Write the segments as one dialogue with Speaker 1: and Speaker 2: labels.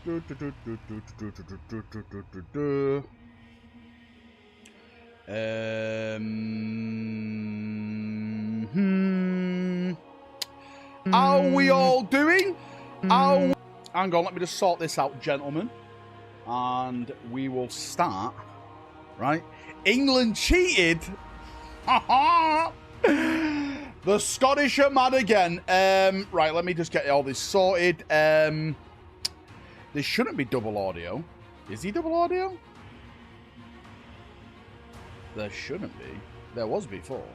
Speaker 1: How are we all doing? Hang on, let me just sort this out, gentlemen. And we will start, right? England cheated. The Scottish are mad again. Right, let me just get all this sorted. There shouldn't be double audio. Is he double audio? There shouldn't be. There was before,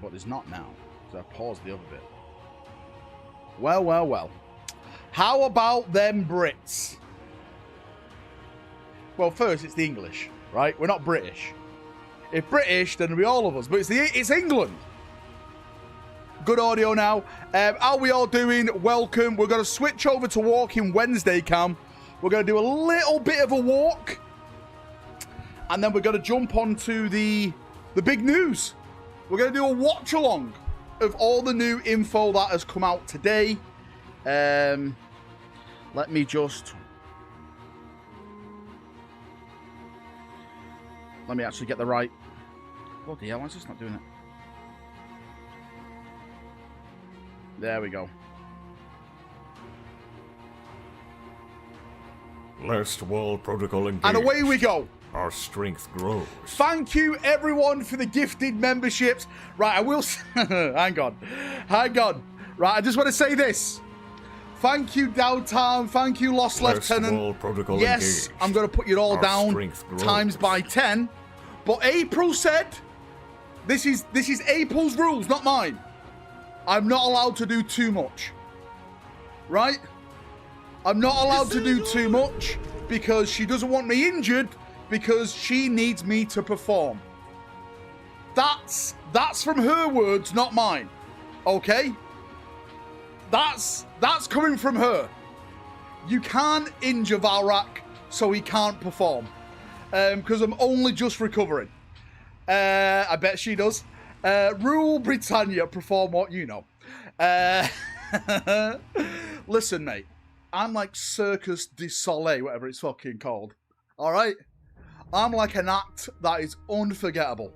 Speaker 1: but there's not now. So I paused the other bit. Well, well, well. How about them Brits? Well, first, it's the English, right? We're not British. If British, then it'll be all of us. But it's England. Good audio now. How we all doing? Welcome. We're going to switch over to Walking Wednesday, Cam. We're going to do a little bit of a walk. And then we're going to jump onto the big news. We're going to do a watch-along of all the new info that has come out today. Let me actually get the right... Bloody hell, why is this not doing it? There we go.
Speaker 2: Last wall protocol engaged.
Speaker 1: And away we go.
Speaker 2: Our strength grows.
Speaker 1: Thank you, everyone, for the gifted memberships. Right, I will... Hang on. Right, I just want to say this. Thank you, Downtown. Thank you, Lost Lieutenant.
Speaker 2: Wall protocol
Speaker 1: yes,
Speaker 2: engaged.
Speaker 1: I'm going to put you all down times by 10. But April said, this is April's rules, not mine. I'm not allowed to do too much. Right? I'm not allowed to do too much because she doesn't want me injured because she needs me to perform. That's from her words, not mine. Okay? That's coming from her. You can't injure Valrak so he can't perform. Because I'm only just recovering. I bet she does. Rule Britannia, perform what you know. Listen, mate. I'm like Circus du Soleil, whatever it's fucking called. Alright? I'm like an act that is unforgettable.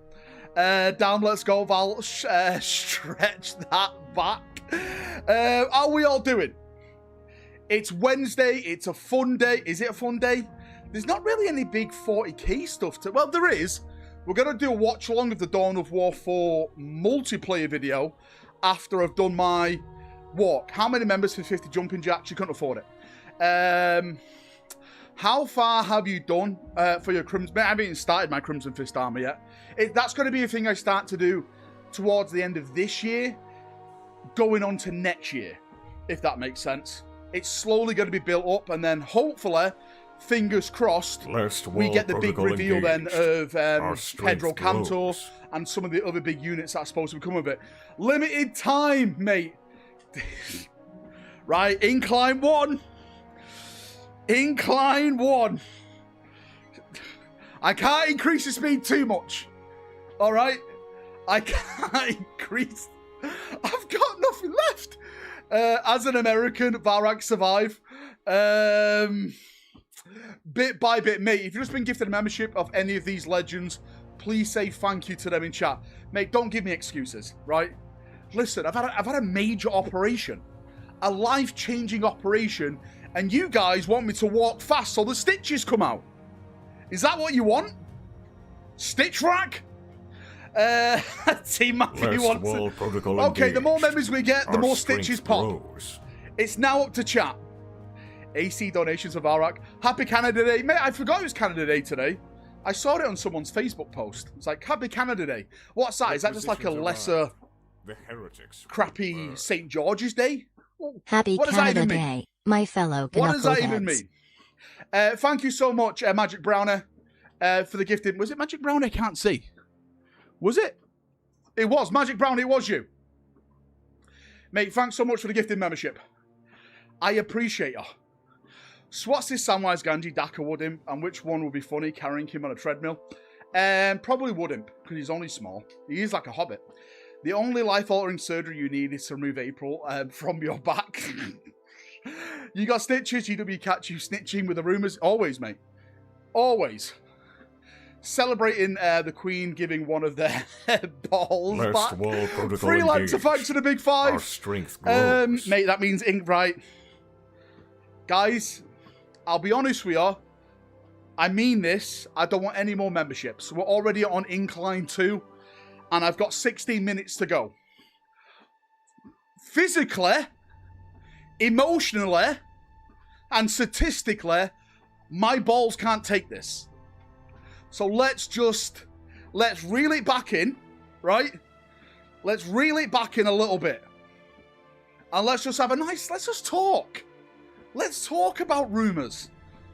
Speaker 1: Down, let's go, Val. Stretch that back. How are we all doing? It's Wednesday. It's a fun day. Is it a fun day? There's not really any big 40k stuff to... Well, there is. We're going to do a watch-along of the Dawn of War 4 multiplayer video after I've done my walk. How many members for 50 jumping jacks? You couldn't afford it. How far have you done for your Crimson... I haven't even started my Crimson Fist armor yet. That's going to be a thing I start to do towards the end of this year, going on to next year, if that makes sense. It's slowly going to be built up, and then hopefully... Fingers crossed, we get the big reveal then of Pedro Cantor and some of the other big units that are supposed to come with it. Limited time, mate. Right, incline 1. Incline 1. I can't increase the speed too much. All right? I can't increase. I've got nothing left. As an American, Valrak survive. Bit by bit, mate, if you've just been gifted a membership of any of these legends, please say thank you to them in chat. Mate, don't give me excuses, right? Listen, I've had a major operation. A life-changing operation, and you guys want me to walk fast so the stitches come out. Is that what you want? Stitch rack? Team Matthew wants it. Okay, the more members we get, the more stitches pop. It's now up to chat. AC donations for Valrak. Happy Canada Day. Mate, I forgot it was Canada Day today. I saw it on someone's Facebook post. It's like, Happy Canada Day. What's that? Is that just like a lesser, crappy St. George's Day?
Speaker 3: Happy Canada Day, my fellow knuckleheads.
Speaker 1: What does that even mean? Thank you so much, Magic Browner, for the gifting. Was it Magic Browner? I can't see. Was it? It was. Magic Browner, it was you. Mate, thanks so much for the gifted membership. I appreciate you. So what's this Samwise Gamgee Daka Woodimp, and which one would be funny carrying him on a treadmill? Probably Woodimp, because he's only small. He is like a hobbit. The only life-altering surgery you need is to remove April from your back. You got stitches, GW catch you snitching with the rumours. Always, mate. Always. Celebrating the Queen giving one of their balls
Speaker 2: First
Speaker 1: back.
Speaker 2: wall protocol
Speaker 1: Freelancer
Speaker 2: engaged.
Speaker 1: thanks to the big five.
Speaker 2: Our strength grows.
Speaker 1: Mate, that means ink, right? Guys, I'll be honest with you. I mean this. I don't want any more memberships. We're already on Incline 2, and I've got 16 minutes to go. Physically, emotionally, and statistically, my balls can't take this. So let's reel it back in, right? Let's reel it back in a little bit. And let's just talk. Let's talk about rumours.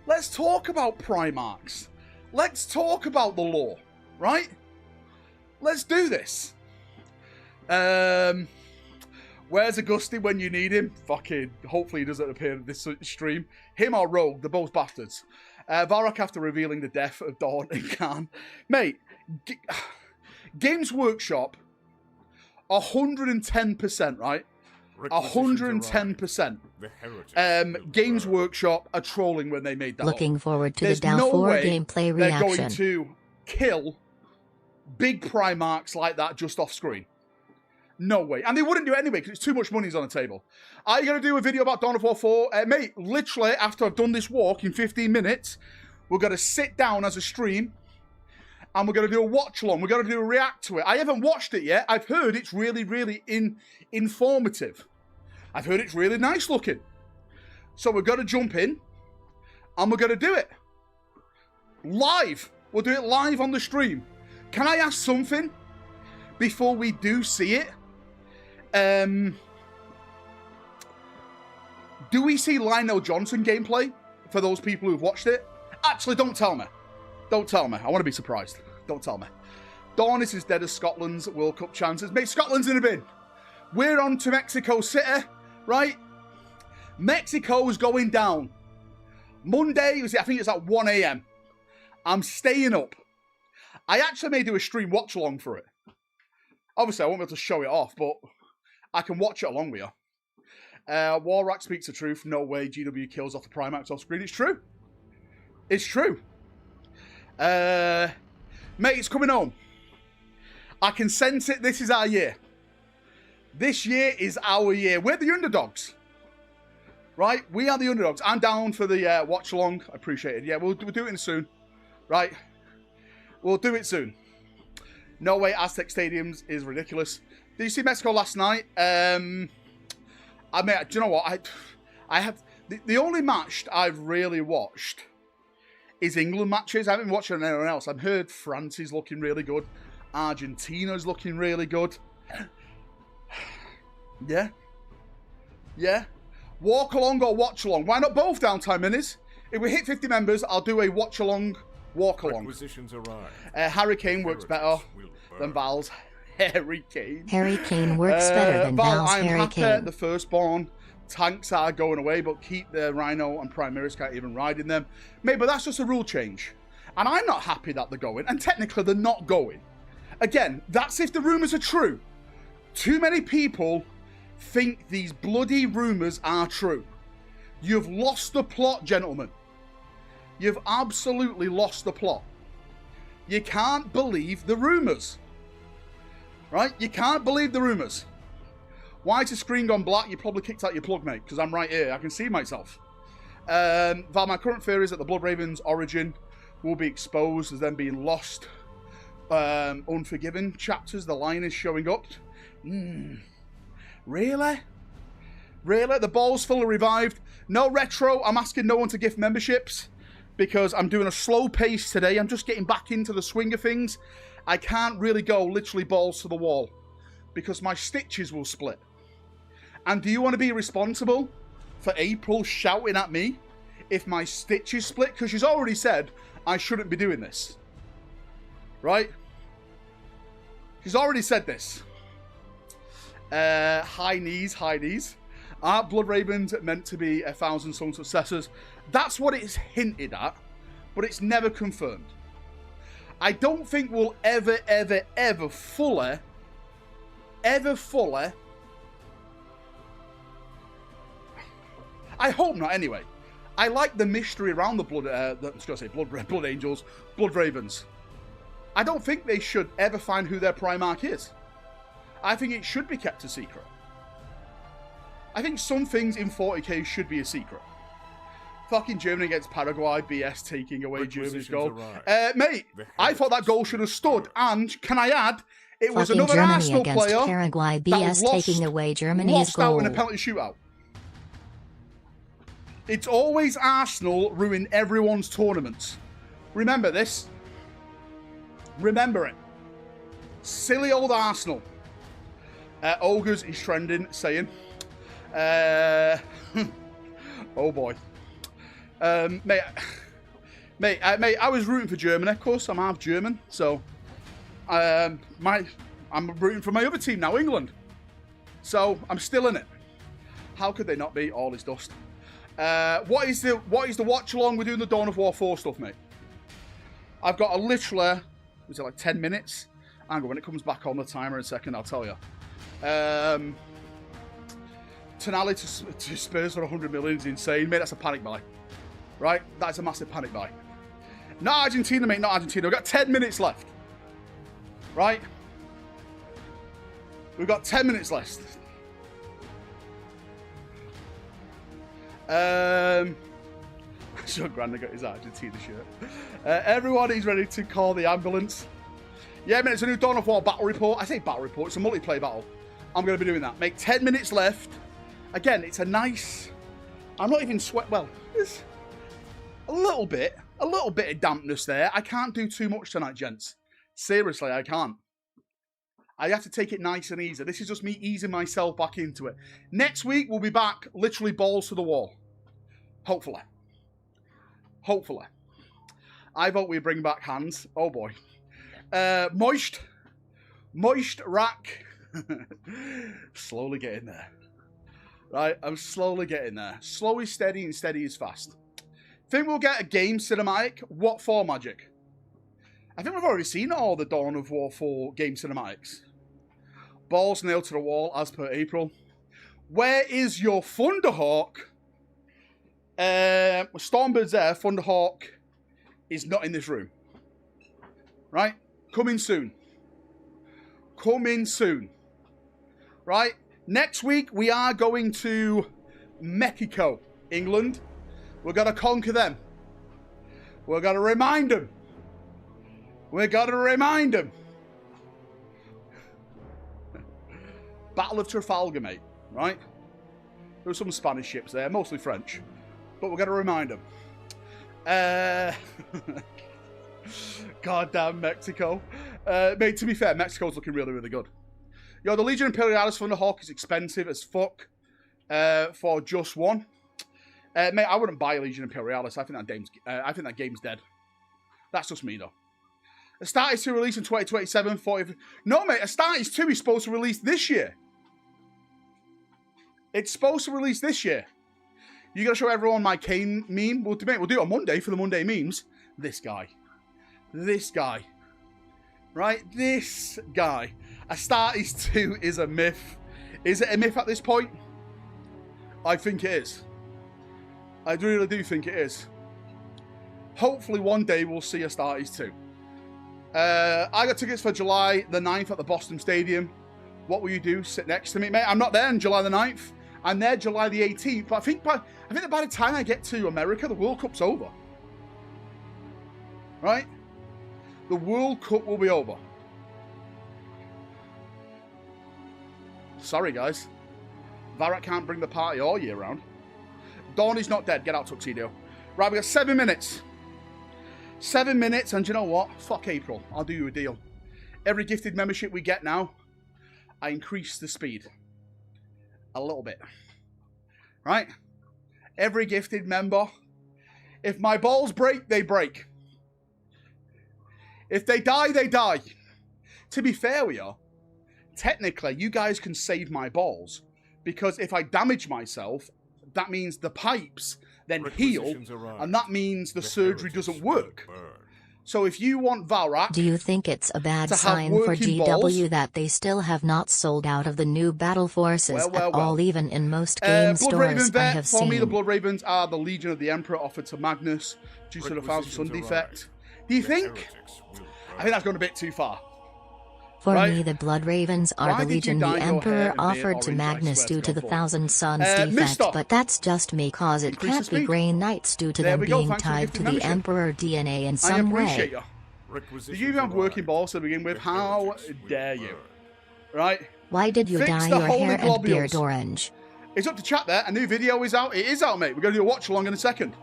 Speaker 1: Let's talk about Primarchs. Let's talk about the law, right? Let's do this. Where's Augusti when you need him? Fucking, hopefully he doesn't appear in this stream. Him or Rogue, they're both bastards. Valrak after revealing the death of Dawn and Khan. Mate, Games Workshop, 110%, right? 110%. Games Workshop are trolling when they made that.
Speaker 3: Looking forward to
Speaker 1: There's
Speaker 3: the Dow
Speaker 1: no
Speaker 3: 4
Speaker 1: way
Speaker 3: gameplay
Speaker 1: they're
Speaker 3: reaction.
Speaker 1: going to kill big Primarchs like that just off screen. No way. And they wouldn't do it anyway because it's too much money's on the table. Are you going to do a video about Dawn of War 4? Mate, literally, after I've done this walk in 15 minutes, we're going to sit down as a stream and we're going to do a watch along. We're going to do a react to it. I haven't watched it yet. I've heard it's really, really informative. I've heard it's really nice looking. So we're going to jump in and we're going to do it. Live. We'll do it live on the stream. Can I ask something before we do see it? Do we see Lionel Johnson gameplay for those people who've watched it? Actually, don't tell me. Don't tell me. I want to be surprised. Don't tell me. Dawn is as dead as Scotland's World Cup chances. Mate, Scotland's in a bin. We're on to Mexico City, right? Mexico's going down. Monday, I think it's at 1 a.m. I'm staying up. I actually may do a stream watch along for it. Obviously, I won't be able to show it off, but I can watch it along with you. Warrak speaks the truth. No way GW kills off the Primax off screen. It's true. It's true. Mate, it's coming home. I can sense it. This is our year. This year is our year. We're the underdogs. Right? We are the underdogs. I'm down for the watch along. I appreciate it. Yeah, we'll do it soon. Right? We'll do it soon. No way Aztec Stadiums is ridiculous. Did you see Mexico last night? I mean, do you know what? I have the only match I've really watched is England matches. I haven't been watching anyone else. I've heard France is looking really good. Argentina's looking really good. Yeah. Yeah. Walk along or watch along. Why not both downtime minis? If we hit 50 members, I'll do a watch along, walk along. Harry Kane works better than Val's Harry Kane.
Speaker 3: Harry Kane works better than Val's Harry Kane.
Speaker 1: The firstborn tanks are going away, but keep the Rhino and Primaris can't even ride in them. Mate, but that's just a rule change. And I'm not happy that they're going. And technically, they're not going. Again, that's if the rumours are true. Too many people think these bloody rumours are true. You've lost the plot, gentlemen. You've absolutely lost the plot. You can't believe the rumours. Right? You can't believe the rumours. Why is the screen gone black? You probably kicked out your plug, mate, because I'm right here. I can see myself. Val, my current theory is that the Blood Raven's origin will be exposed as them being lost. Unforgiven chapters, the line is showing up. Really? Really? The ball's fully revived. No retro. I'm asking no one to gift memberships because I'm doing a slow pace today. I'm just getting back into the swing of things. I can't really go literally balls to the wall because my stitches will split. And do you want to be responsible for April shouting at me if my stitches split? Because she's already said I shouldn't be doing this. Right? She's already said this. High knees. Are Blood Ravens meant to be 1,000 song successors? That's what it's hinted at, but it's never confirmed. I don't think we'll ever fully I hope not, anyway. I like the mystery around the Blood Angels, Blood Ravens. I don't think they should ever find who their Primarch is. I think it should be kept a secret. I think some things in 40k should be a secret. Fucking Germany against Paraguay, BS taking away Germany's goal. Mate, I thought that goal should have stood. And, can I add, it was
Speaker 3: Fucking
Speaker 1: another
Speaker 3: Germany
Speaker 1: Arsenal
Speaker 3: against
Speaker 1: player
Speaker 3: Paraguay,
Speaker 1: that
Speaker 3: BS
Speaker 1: lost,
Speaker 3: taking away Germany's goal.
Speaker 1: out in a penalty shootout. It's always Arsenal ruin everyone's tournaments. Remember this. Remember it. Silly old Arsenal. Ogres is trending, saying, oh boy. Mate, I was rooting for Germany, of course. I'm half German, so I'm rooting for my other team now, England. So I'm still in it. How could they not be? All is dust. What is the watch along? We're doing the Dawn of War 4 stuff, mate. I've got a literally, was it like 10 minutes? Hang on, when it comes back on the timer in a second, I'll tell you. Tonali to Spurs for 100 million is insane, mate. That's a panic buy, right? That's a massive panic buy. Not Argentina, mate. Not Argentina. We've got 10 minutes left, right? We've got 10 minutes left. So Granda got his Argentina shirt. Everyone is ready to call the ambulance. Yeah, mate, it's a new Dawn of War battle report. I say battle report, it's a multiplayer battle. I'm going to be doing that. Make 10 minutes left. Again, it's a nice... I'm not even sweat... Well, there's a little bit of dampness there. I can't do too much tonight, gents. Seriously, I can't. I have to take it nice and easy. This is just me easing myself back into it. Next week, we'll be back literally balls to the wall. Hopefully. Hopefully. I vote we bring back hands. Oh, boy. Moist rack. Slowly getting there. Right, I'm slowly getting there. Slow is steady and steady is fast. Think we'll get a game cinematic? What for, Magic? I think we've already seen all the Dawn of War 4 game cinematics. Balls nailed to the wall as per April. Where is your Thunderhawk? Stormbird's there. Thunderhawk is not in this room. Right? Coming soon. Coming soon. Right? Next week, we are going to Mexico, England. We're going to conquer them. We're going to remind them. We're going to remind them. Battle of Trafalgar, mate. Right? There were some Spanish ships there, mostly French. But we're going to remind them. Goddamn Mexico. Mate, to be fair, Mexico's looking really, really good. Yo, the Legion Imperialis Thunderhawk is expensive as fuck for just one. Mate, I wouldn't buy a Legion Imperialis. I think that game's dead. That's just me, though. Astartes 2 release in 2027. 40... No, mate, Astartes 2 is supposed to release this year. It's supposed to release this year. You gotta show everyone my Kane meme. We'll do it on Monday for the Monday memes. This guy. This guy. Right? This guy. Astartes 2 is a myth. Is it a myth at this point? I think it is. I really do think it is. Hopefully one day we'll see Astartes 2. I got tickets for July the 9th at the Boston Stadium. What will you do? Sit next to me, mate? I'm not there on July the 9th. I'm there July the 18th. But I think that by the time I get to America, the World Cup's over. Right? The World Cup will be over. Sorry, guys. Valrak can't bring the party all year round. Dawn is not dead. Get out, Tuxedo. Right, we got 7 minutes. 7 minutes, and you know what? Fuck April. I'll do you a deal. Every gifted membership we get now, I increase the speed. A little bit. Right? Every gifted member. If my balls break, they break. If they die, they die. To be fair with you, technically, you guys can save my balls. Because if I damage myself, that means the pipes then heal, and that means the surgery doesn't work. So if you want Valrak...
Speaker 3: Do you think it's a bad sign for GW that they still have not sold out of the new battle forces at all, even in most game stores I have seen?
Speaker 1: For me, the Blood Ravens are the Legion of the Emperor offered to Magnus due to the Thousand Sun defect. Do you think? I think that's gone a bit too far.
Speaker 3: For me, the Blood Ravens are the Legion the Emperor offered to Magnus due to the Thousand Suns defect, but that's just me cause it can't be Grey Knights due to them being tied to the Emperor DNA in some way.
Speaker 1: Did you even have working balls to begin with? How dare you? Right?
Speaker 3: Why did you dye your hair and beard orange?
Speaker 1: It's up to chat there. A new video is out. It is out, mate. We're going to do a watch along in a second.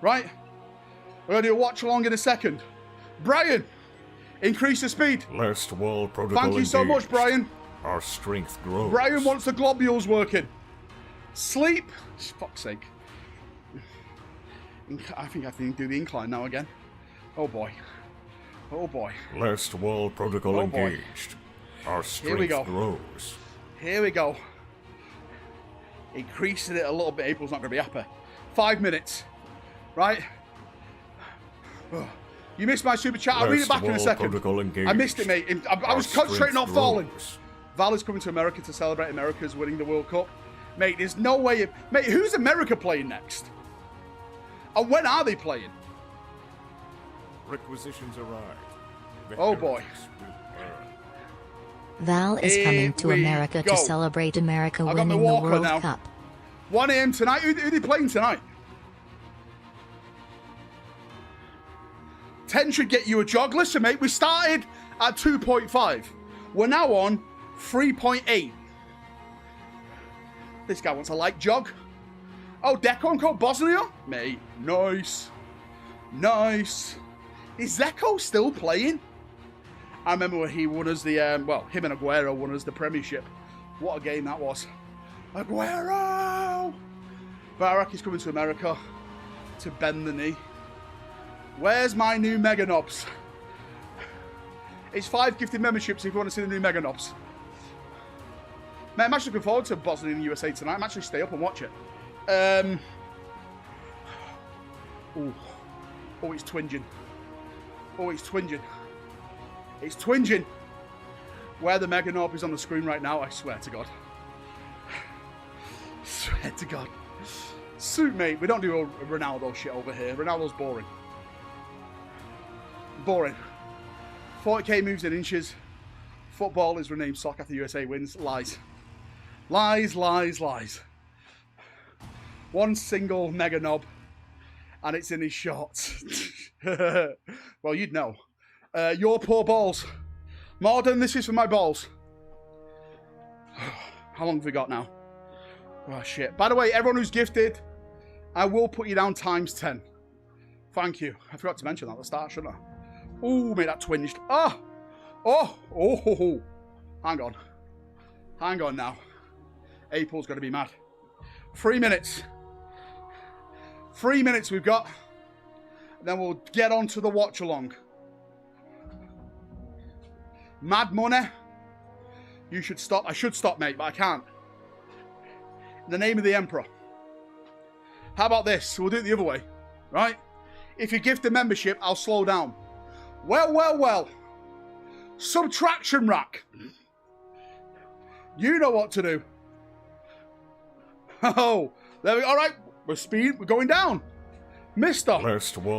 Speaker 1: Right? We're going to do a watch along in a second. Brian! Increase the speed.
Speaker 2: Last wall protocol.
Speaker 1: Thank you so much, Brian.
Speaker 2: Our strength grows.
Speaker 1: Brian wants the globules working. Sleep. Fuck's sake. I think I can do the incline now again. Oh boy. Oh boy.
Speaker 2: Last wall protocol engaged. Our strength grows.
Speaker 1: Here we go. Increasing it a little bit. April's not going to be happy. 5 minutes. Right? You missed my super chat. I'll read it back in a second. I missed it, mate. I was concentrating on falling. Val is coming to America to celebrate America's winning the World Cup. Mate, there's no way... Mate, who's America playing next? And when are they playing?
Speaker 2: Requisitions arrived.
Speaker 1: Oh, boy.
Speaker 3: Val is coming to America to celebrate America winning the World Cup.
Speaker 1: 1 a.m. tonight. Who are they playing tonight? 10 should get you a jog. Listen, mate, we started at 2.5. We're now on 3.8. This guy wants a light jog. Oh, Deco called Bosnia? Mate, nice. Nice. Is Zeko still playing? I remember when he won us the, well, him and Aguero won us the Premiership. What a game that was. Aguero! Valrak is coming to America to bend the knee. Where's my new Mega Knobs? It's 5 gifted memberships if you want to see the new Mega Knobs. Man, I'm actually looking forward to Bosnia and USA tonight. I'm actually stay up and watch it. Oh, it's twinging. Oh, it's twinging. It's twinging. Where the Mega Knob is on the screen right now, I swear to God. Swear to God. Suit mate, we don't do a Ronaldo shit over here. Ronaldo's boring. Boring. 40k moves in inches. Football is renamed soccer after USA wins. Lies. Lies, lies, lies. One single Mega Knob, and it's in his shorts. Well, you'd know. Your poor balls. Morden, this is for my balls. How long have we got now? Oh, shit. By the way, everyone who's gifted, I will put you down times 10. Thank you. I forgot to mention that at the start, shouldn't I? Oh, made that twinged. Ah! Oh! Oh! Oh, oh. Hang on. Hang on now. April's going to be mad. 3 minutes. 3 minutes we've got. Then we'll get on to the watch along. Mad money. You should stop. I should stop, mate, but I can't. In the name of the Emperor. How about this? We'll do it the other way, right? If you gift a membership, I'll slow down. Well, well, well. Subtraction rack. You know what to do. Oh, there we go. All right, we're going down. Mister,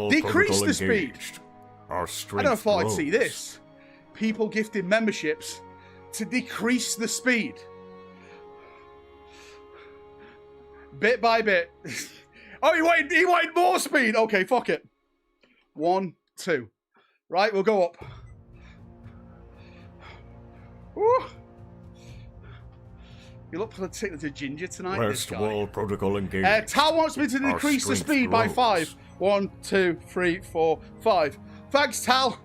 Speaker 1: decrease the speed.
Speaker 2: Our strength
Speaker 1: I never thought
Speaker 2: grows.
Speaker 1: I'd see this. People gifting memberships to decrease the speed. Bit by bit. Oh, he wanted more speed. Okay, fuck it. 1, 2. Right, we'll go up. Woo. You look particularly to ginger tonight.
Speaker 2: Last wall protocol engaged.
Speaker 1: Tal wants me to decrease the speed by 5. 1, 2, 3, 4, 5. Thanks, Tal.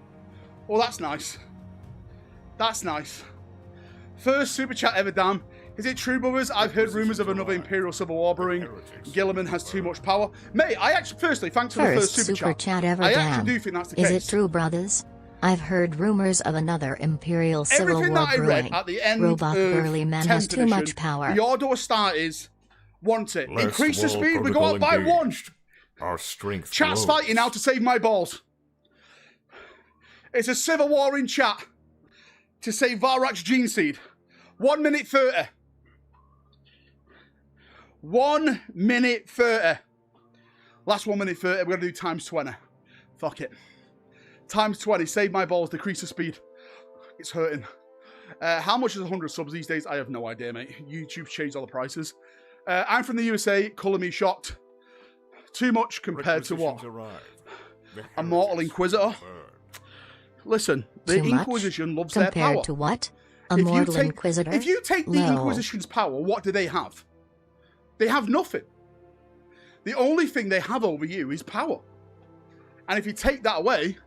Speaker 1: Oh, that's nice. That's nice. First super chat ever, damn. Is it true, brothers? I've heard rumours of another Imperial Civil War brewing. Gilliman has too much power. Mate, I actually, firstly, thanks for the first super chat.
Speaker 3: Ever,
Speaker 1: I actually do think that's the case.
Speaker 3: Is it true, brothers? I've heard rumours of another Imperial Civil War brewing.
Speaker 1: Everything that I read at the end
Speaker 3: Robot burly man has too much power.
Speaker 1: The order of start is want it. Increase the speed, we go up by 1.
Speaker 2: Our strength
Speaker 1: Chat's
Speaker 2: grows.
Speaker 1: fighting now to save my balls. It's a civil war in chat to save Valrak's gene seed. 1 minute 30. 1 minute 30. Last 1 minute 30. We're going to do times 20. Fuck it. Times 20. Save my balls. Decrease the speed. It's hurting. How much is 100 subs these days? I have no idea, mate. YouTube's changed all the prices. I'm from the USA. Colour me shocked. Too much compared to what? A mortal inquisitor. Listen, the Inquisition loves their power.
Speaker 3: Compared to what? A mortal inquisitor?
Speaker 1: If you take the Inquisition's power, what do they have? They have nothing. The only thing they have over you is power. And if you take that away,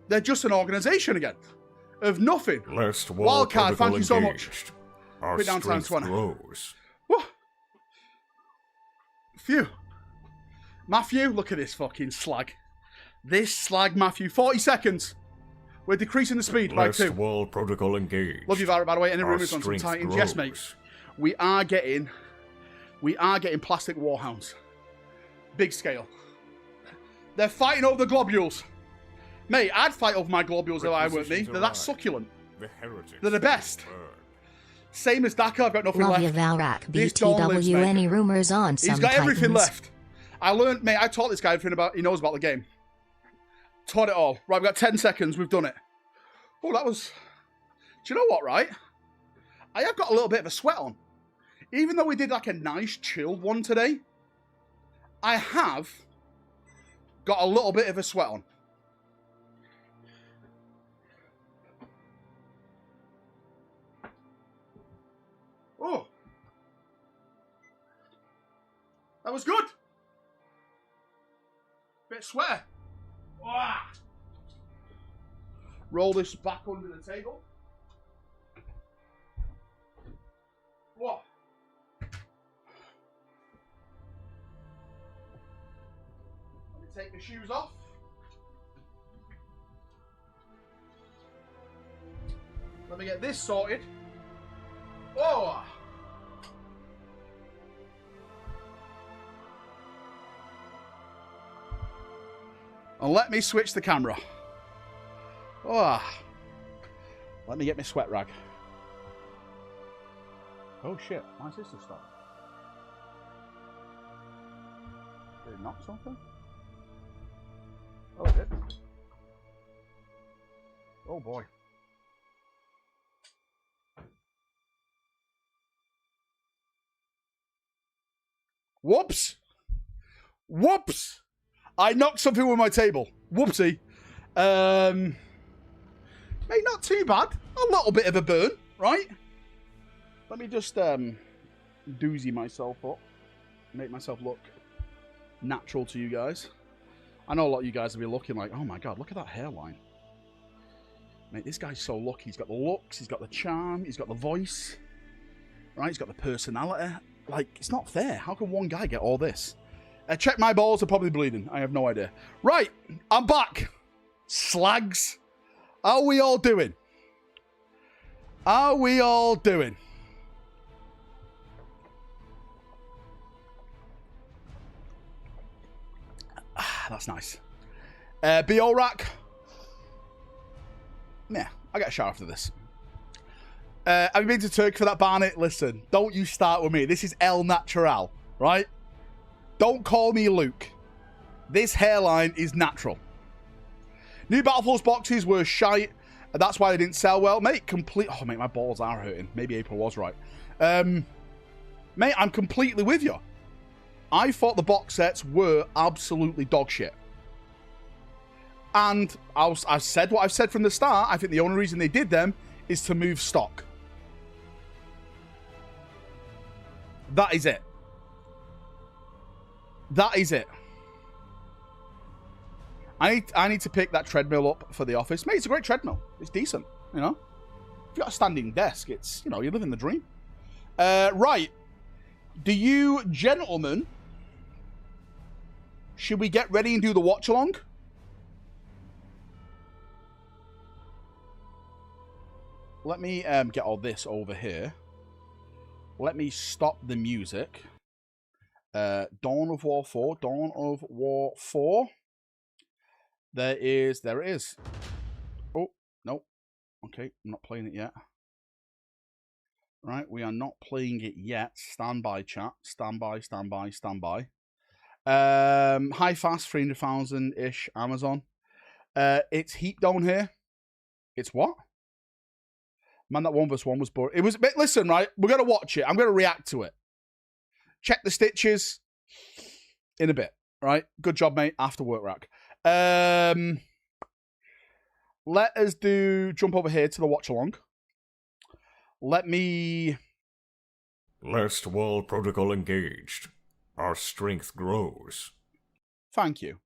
Speaker 1: they're just an organisation again. Of nothing. Wildcard, thank you so much. Put it down times 20. What? Phew. Matthew, look at this fucking slag. This slag, Matthew. 40 seconds. We're decreasing the speed by 2.
Speaker 2: Wall protocol engaged.
Speaker 1: Love you, Valrak, by the way. Any rumours on some Titans? Yes, mate. We are getting plastic warhounds. Big scale. They're fighting over the globules. Mate, I'd fight over my globules if I weren't me. They're that succulent. They're the best. Same as Dakar, I've got nothing left.
Speaker 3: Love you, Valrak. BTW, any rumours on some
Speaker 1: He's got everything
Speaker 3: Titans?
Speaker 1: left. I learned, mate, I taught this guy everything about, he knows about the game. Taught it all. Right, we've got 10 seconds, we've done it. Oh, that was, do you know what, right? I have got a little bit of a sweat on. Even though we did like a nice chilled one today, I have got a little bit of a sweat on. Oh. That was good. Bit sweaty. Wow. Roll this back under the table. What? Let me take the shoes off. Let me get this sorted. Oh! And let me switch the camera. Oh! Let me get my sweat rag. Oh shit, why is this a stop? Did it knock something? Oh, it did. Oh boy. Whoops! Whoops! I knocked something with my table. Whoopsie. Mate, not too bad. A little bit of a burn, right? Let me just doozy myself up. Make myself look natural to you guys. I know a lot of you guys will be looking like, oh my god, look at that hairline. Mate, this guy's so lucky. He's got the looks, he's got the charm, he's got the voice. Right, he's got the personality. Like, it's not fair. How can one guy get all this? Check my balls are probably bleeding. I have no idea. Right, I'm back. Slags. How are we all doing? How are we all doing? That's nice. Valrak. Yeah, I get a shower after this. Have you been to Turkey for that, Barnett? Listen, don't you start with me. This is El Natural, right? Don't call me Luke. This hairline is natural. New Battleforce boxes were shite. And that's why they didn't sell well. Mate, oh, mate, my balls are hurting. Maybe April was right. Mate, I'm completely with you. I thought the box sets were absolutely dog shit. And I've said what I've said from the start. I think the only reason they did them is to move stock. That is it. That is it. I need to pick that treadmill up for the office. Mate, it's a great treadmill. It's decent, you know. If you've got a standing desk, it's, you know, you're living the dream. Right. Do you gentlemen, should we get ready and do the watch along? Let me get all this over here. Let me stop the music. Dawn of War 4. Dawn of War 4. There it is. Nope. Okay, I'm not playing it yet. Right, we are not playing it yet. Stand by, chat. Stand by, stand by, stand by. High fast, 300,000-ish Amazon. It's heat down here. It's what? Man, that 1v1 was boring. It was, but listen, right? We're going to watch it. I'm going to react to it. Check the stitches in a bit, right? Good job, mate. After work rack. Let us jump over here to the watch along. Let me...
Speaker 2: Last wall protocol engaged. Our strength grows.
Speaker 1: Thank you.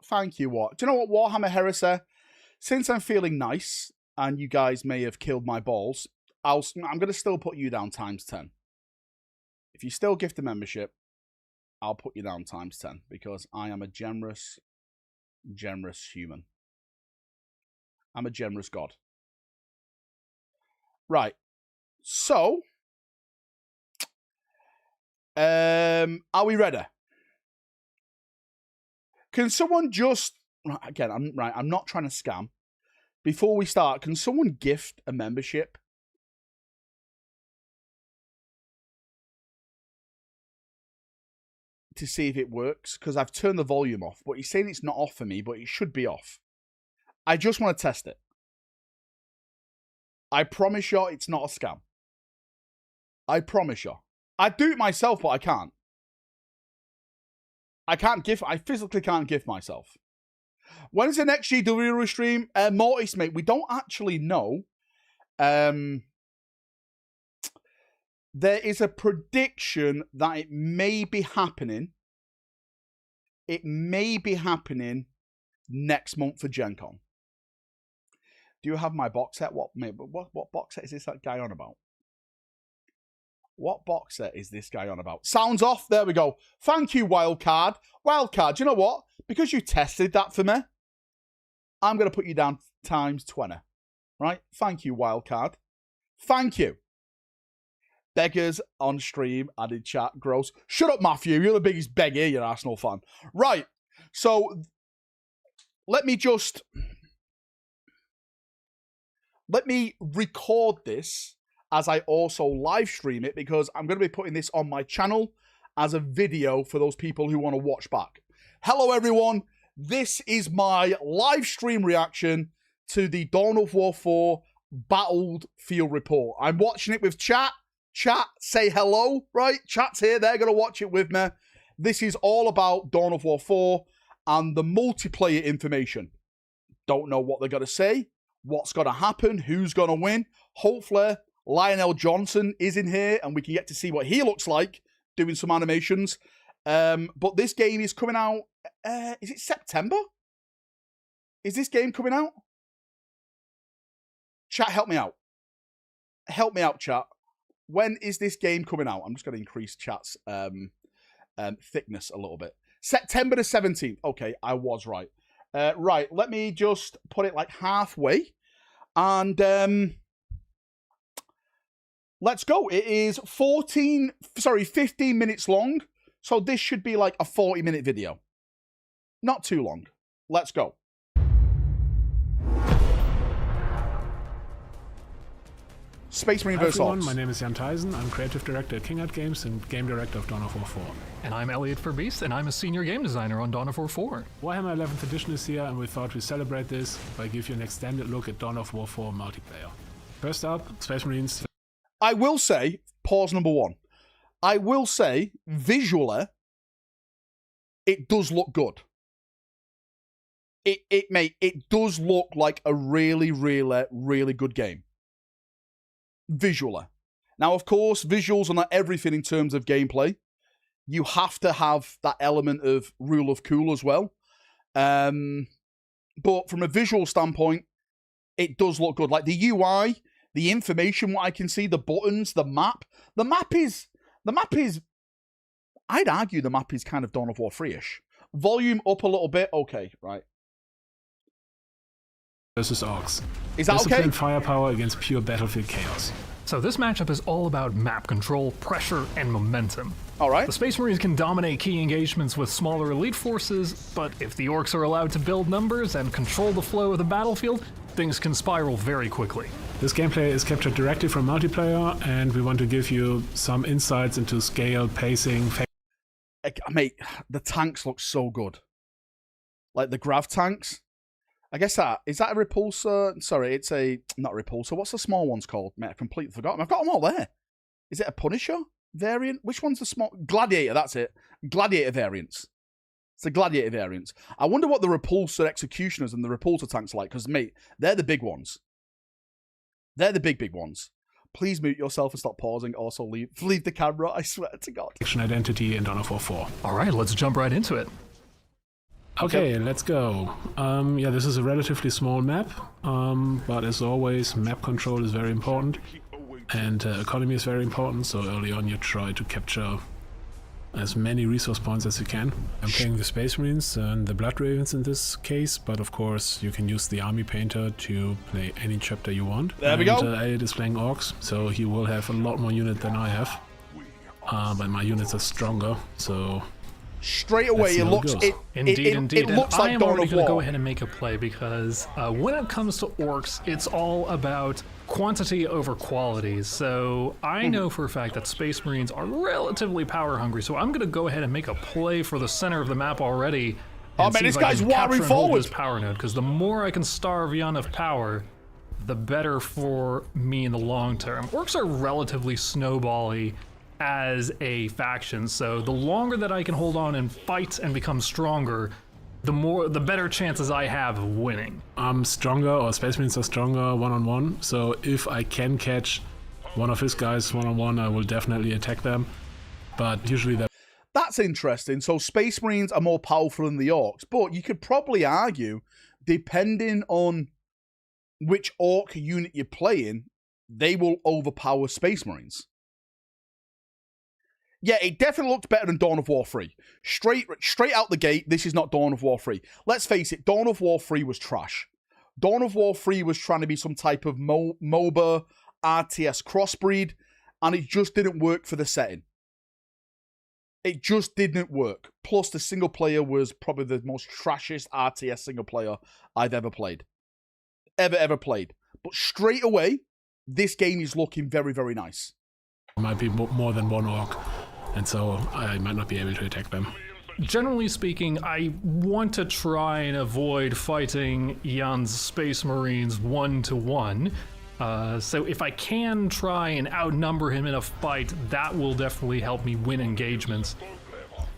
Speaker 1: Thank you, what? Do you know what, Warhammer Heresy? Since I'm feeling nice, and you guys may have killed my balls, I'm going to still put you down times 10. If you still gift a membership, I'll put you down times 10, because I am a generous, generous human. I'm a generous god. Right. So, are we ready? Can someone just, again, I'm not trying to scam. Before we start, can someone gift a membership? To see if it works, because I've turned the volume off, but he's saying it's not off for me, but it should be off. I just want to test it. I promise you it's not a scam. I promise you. I'd do it myself, but I can't. I physically can't gift myself. When's the next GW stream? Mortis, mate, we don't actually know. There is a prediction that it may be happening. It may be happening next month for Gen Con. Do you have my box set? What box set is this guy on about? What box set is this guy on about? Sounds off. There we go. Thank you, Wildcard. Wildcard, you know what? Because you tested that for me, I'm going to put you down times 20. Right? Thank you, Wildcard. Thank you. Beggars on stream, added chat. Gross. Shut up, Matthew. You're the biggest beggar. You're an Arsenal fan. Right. So, let me record this as I also live stream it, because I'm going to be putting this on my channel as a video for those people who want to watch back. Hello, everyone. This is my live stream reaction to the Dawn of War 4 Battlefield Report. I'm watching it with chat. Chat, say hello, right? Chat's here. They're going to watch it with me. This is all about Dawn of War 4 and the multiplayer information. Don't know what they're going to say, what's going to happen, who's going to win. Hopefully, Lionel Johnson is in here and we can get to see what he looks like doing some animations. But this game is coming out, is it September? Is this game coming out? Chat, help me out. Help me out, chat. When is this game coming out? I'm just going to increase chat's thickness a little bit. September the 17th. Okay, I was right. Right, let me just put it like halfway. And let's go. It is 15 minutes long. So this should be like a 40-minute video. Not too long. Let's go. Space Marine vs.
Speaker 4: Hi everyone, my name is Jan Thijssen. I'm creative director at King Art Games and game director of Dawn of War 4.
Speaker 5: And I'm Elliot Verbeest, and I'm a senior game designer on Dawn of War 4.
Speaker 4: Warhammer 11th edition is here, and we thought we'd celebrate this by give you an extended look at Dawn of War 4 multiplayer. First up, Space Marines.
Speaker 1: I will say, pause number one. I will say, visually, it does look good. It does look like a really, really, really good game. Visually. Now, of course, visuals are not everything in terms of gameplay. You have to have that element of rule of cool as well. But from a visual standpoint, it does look good. Like the UI, the information, what I can see, the buttons, the map. The map is, I'd argue the map is kind of Dawn of War 3-ish. Volume up a little bit. Okay, right.
Speaker 4: Versus Orcs.
Speaker 1: Is that
Speaker 4: Discipline,
Speaker 1: okay?
Speaker 4: Firepower against pure battlefield chaos.
Speaker 5: So this matchup is all about map control, pressure, and momentum.
Speaker 1: All right.
Speaker 5: The Space Marines can dominate key engagements with smaller elite forces, but if the Orcs are allowed to build numbers and control the flow of the battlefield, things can spiral very quickly.
Speaker 4: This gameplay is captured directly from multiplayer, and we want to give you some insights into scale, pacing.
Speaker 1: Mate, the tanks look so good. Like the grav tanks. I guess is that a repulsor? Sorry, it's not a repulsor. What's the small ones called? Mate, I've completely forgotten. I've got them all there. Is it a Punisher variant? Which one's the small? Gladiator, that's it. Gladiator variants. It's the Gladiator variants. I wonder what the repulsor executioners and the repulsor tanks are like, because, mate, they're the big ones. They're the big ones. Please mute yourself and stop pausing. Also, leave the camera, I swear to God.
Speaker 4: Action identity in Dawn of War 4.
Speaker 5: All right, let's jump right into it.
Speaker 4: Okay, let's go. Yeah, this is a relatively small map, but as always, map control is very important, and economy is very important, so early on you try to capture as many resource points as you can. I'm playing the Space Marines and the Blood Ravens in this case, but of course you can use the Army Painter to play any chapter you want.
Speaker 1: There we go.
Speaker 4: Elliot is playing Orcs, so he will have a lot more unit than I have, but my units are stronger, so...
Speaker 1: Straight away, it looks
Speaker 5: Indeed.
Speaker 1: It looks like
Speaker 5: I am
Speaker 1: Dawn
Speaker 5: already
Speaker 1: of
Speaker 5: going to
Speaker 1: War.
Speaker 5: go ahead and make a play because when it comes to orcs, it's all about quantity over quality. So I know for a fact that Space Marines are relatively power hungry. So I'm going to go ahead and make a play for the center of the map already.
Speaker 1: Oh man, this guy's wiring forward.
Speaker 5: This power node, because the more I can starve Yon of power, the better for me in the long term. Orcs are relatively snowbally as a faction, so the longer that I can hold on and fight and become stronger, the better chances I have of winning.
Speaker 4: I'm stronger, or Space Marines are stronger one-on-one, so if I can catch one of his guys one-on-one, I will definitely attack them, but usually
Speaker 1: That's interesting. So Space Marines are more powerful than the Orcs, but you could probably argue, depending on which Orc unit you're playing, they will overpower Space Marines. Yeah, it definitely looked better than Dawn of War 3. Straight out the gate, this is not Dawn of War 3. Let's face it, Dawn of War 3 was trash. Dawn of War 3 was trying to be some type of MOBA, RTS crossbreed, and it just didn't work for the setting. It just didn't work. Plus, the single player was probably the most trashiest RTS single player I've ever played. Ever played. But straight away, this game is looking very, very nice.
Speaker 4: might be more than one Orc, and so I might not be able to attack them.
Speaker 5: Generally speaking, I want to try and avoid fighting Jan's Space Marines 1-to-1. So if I can try and outnumber him in a fight, that will definitely help me win engagements.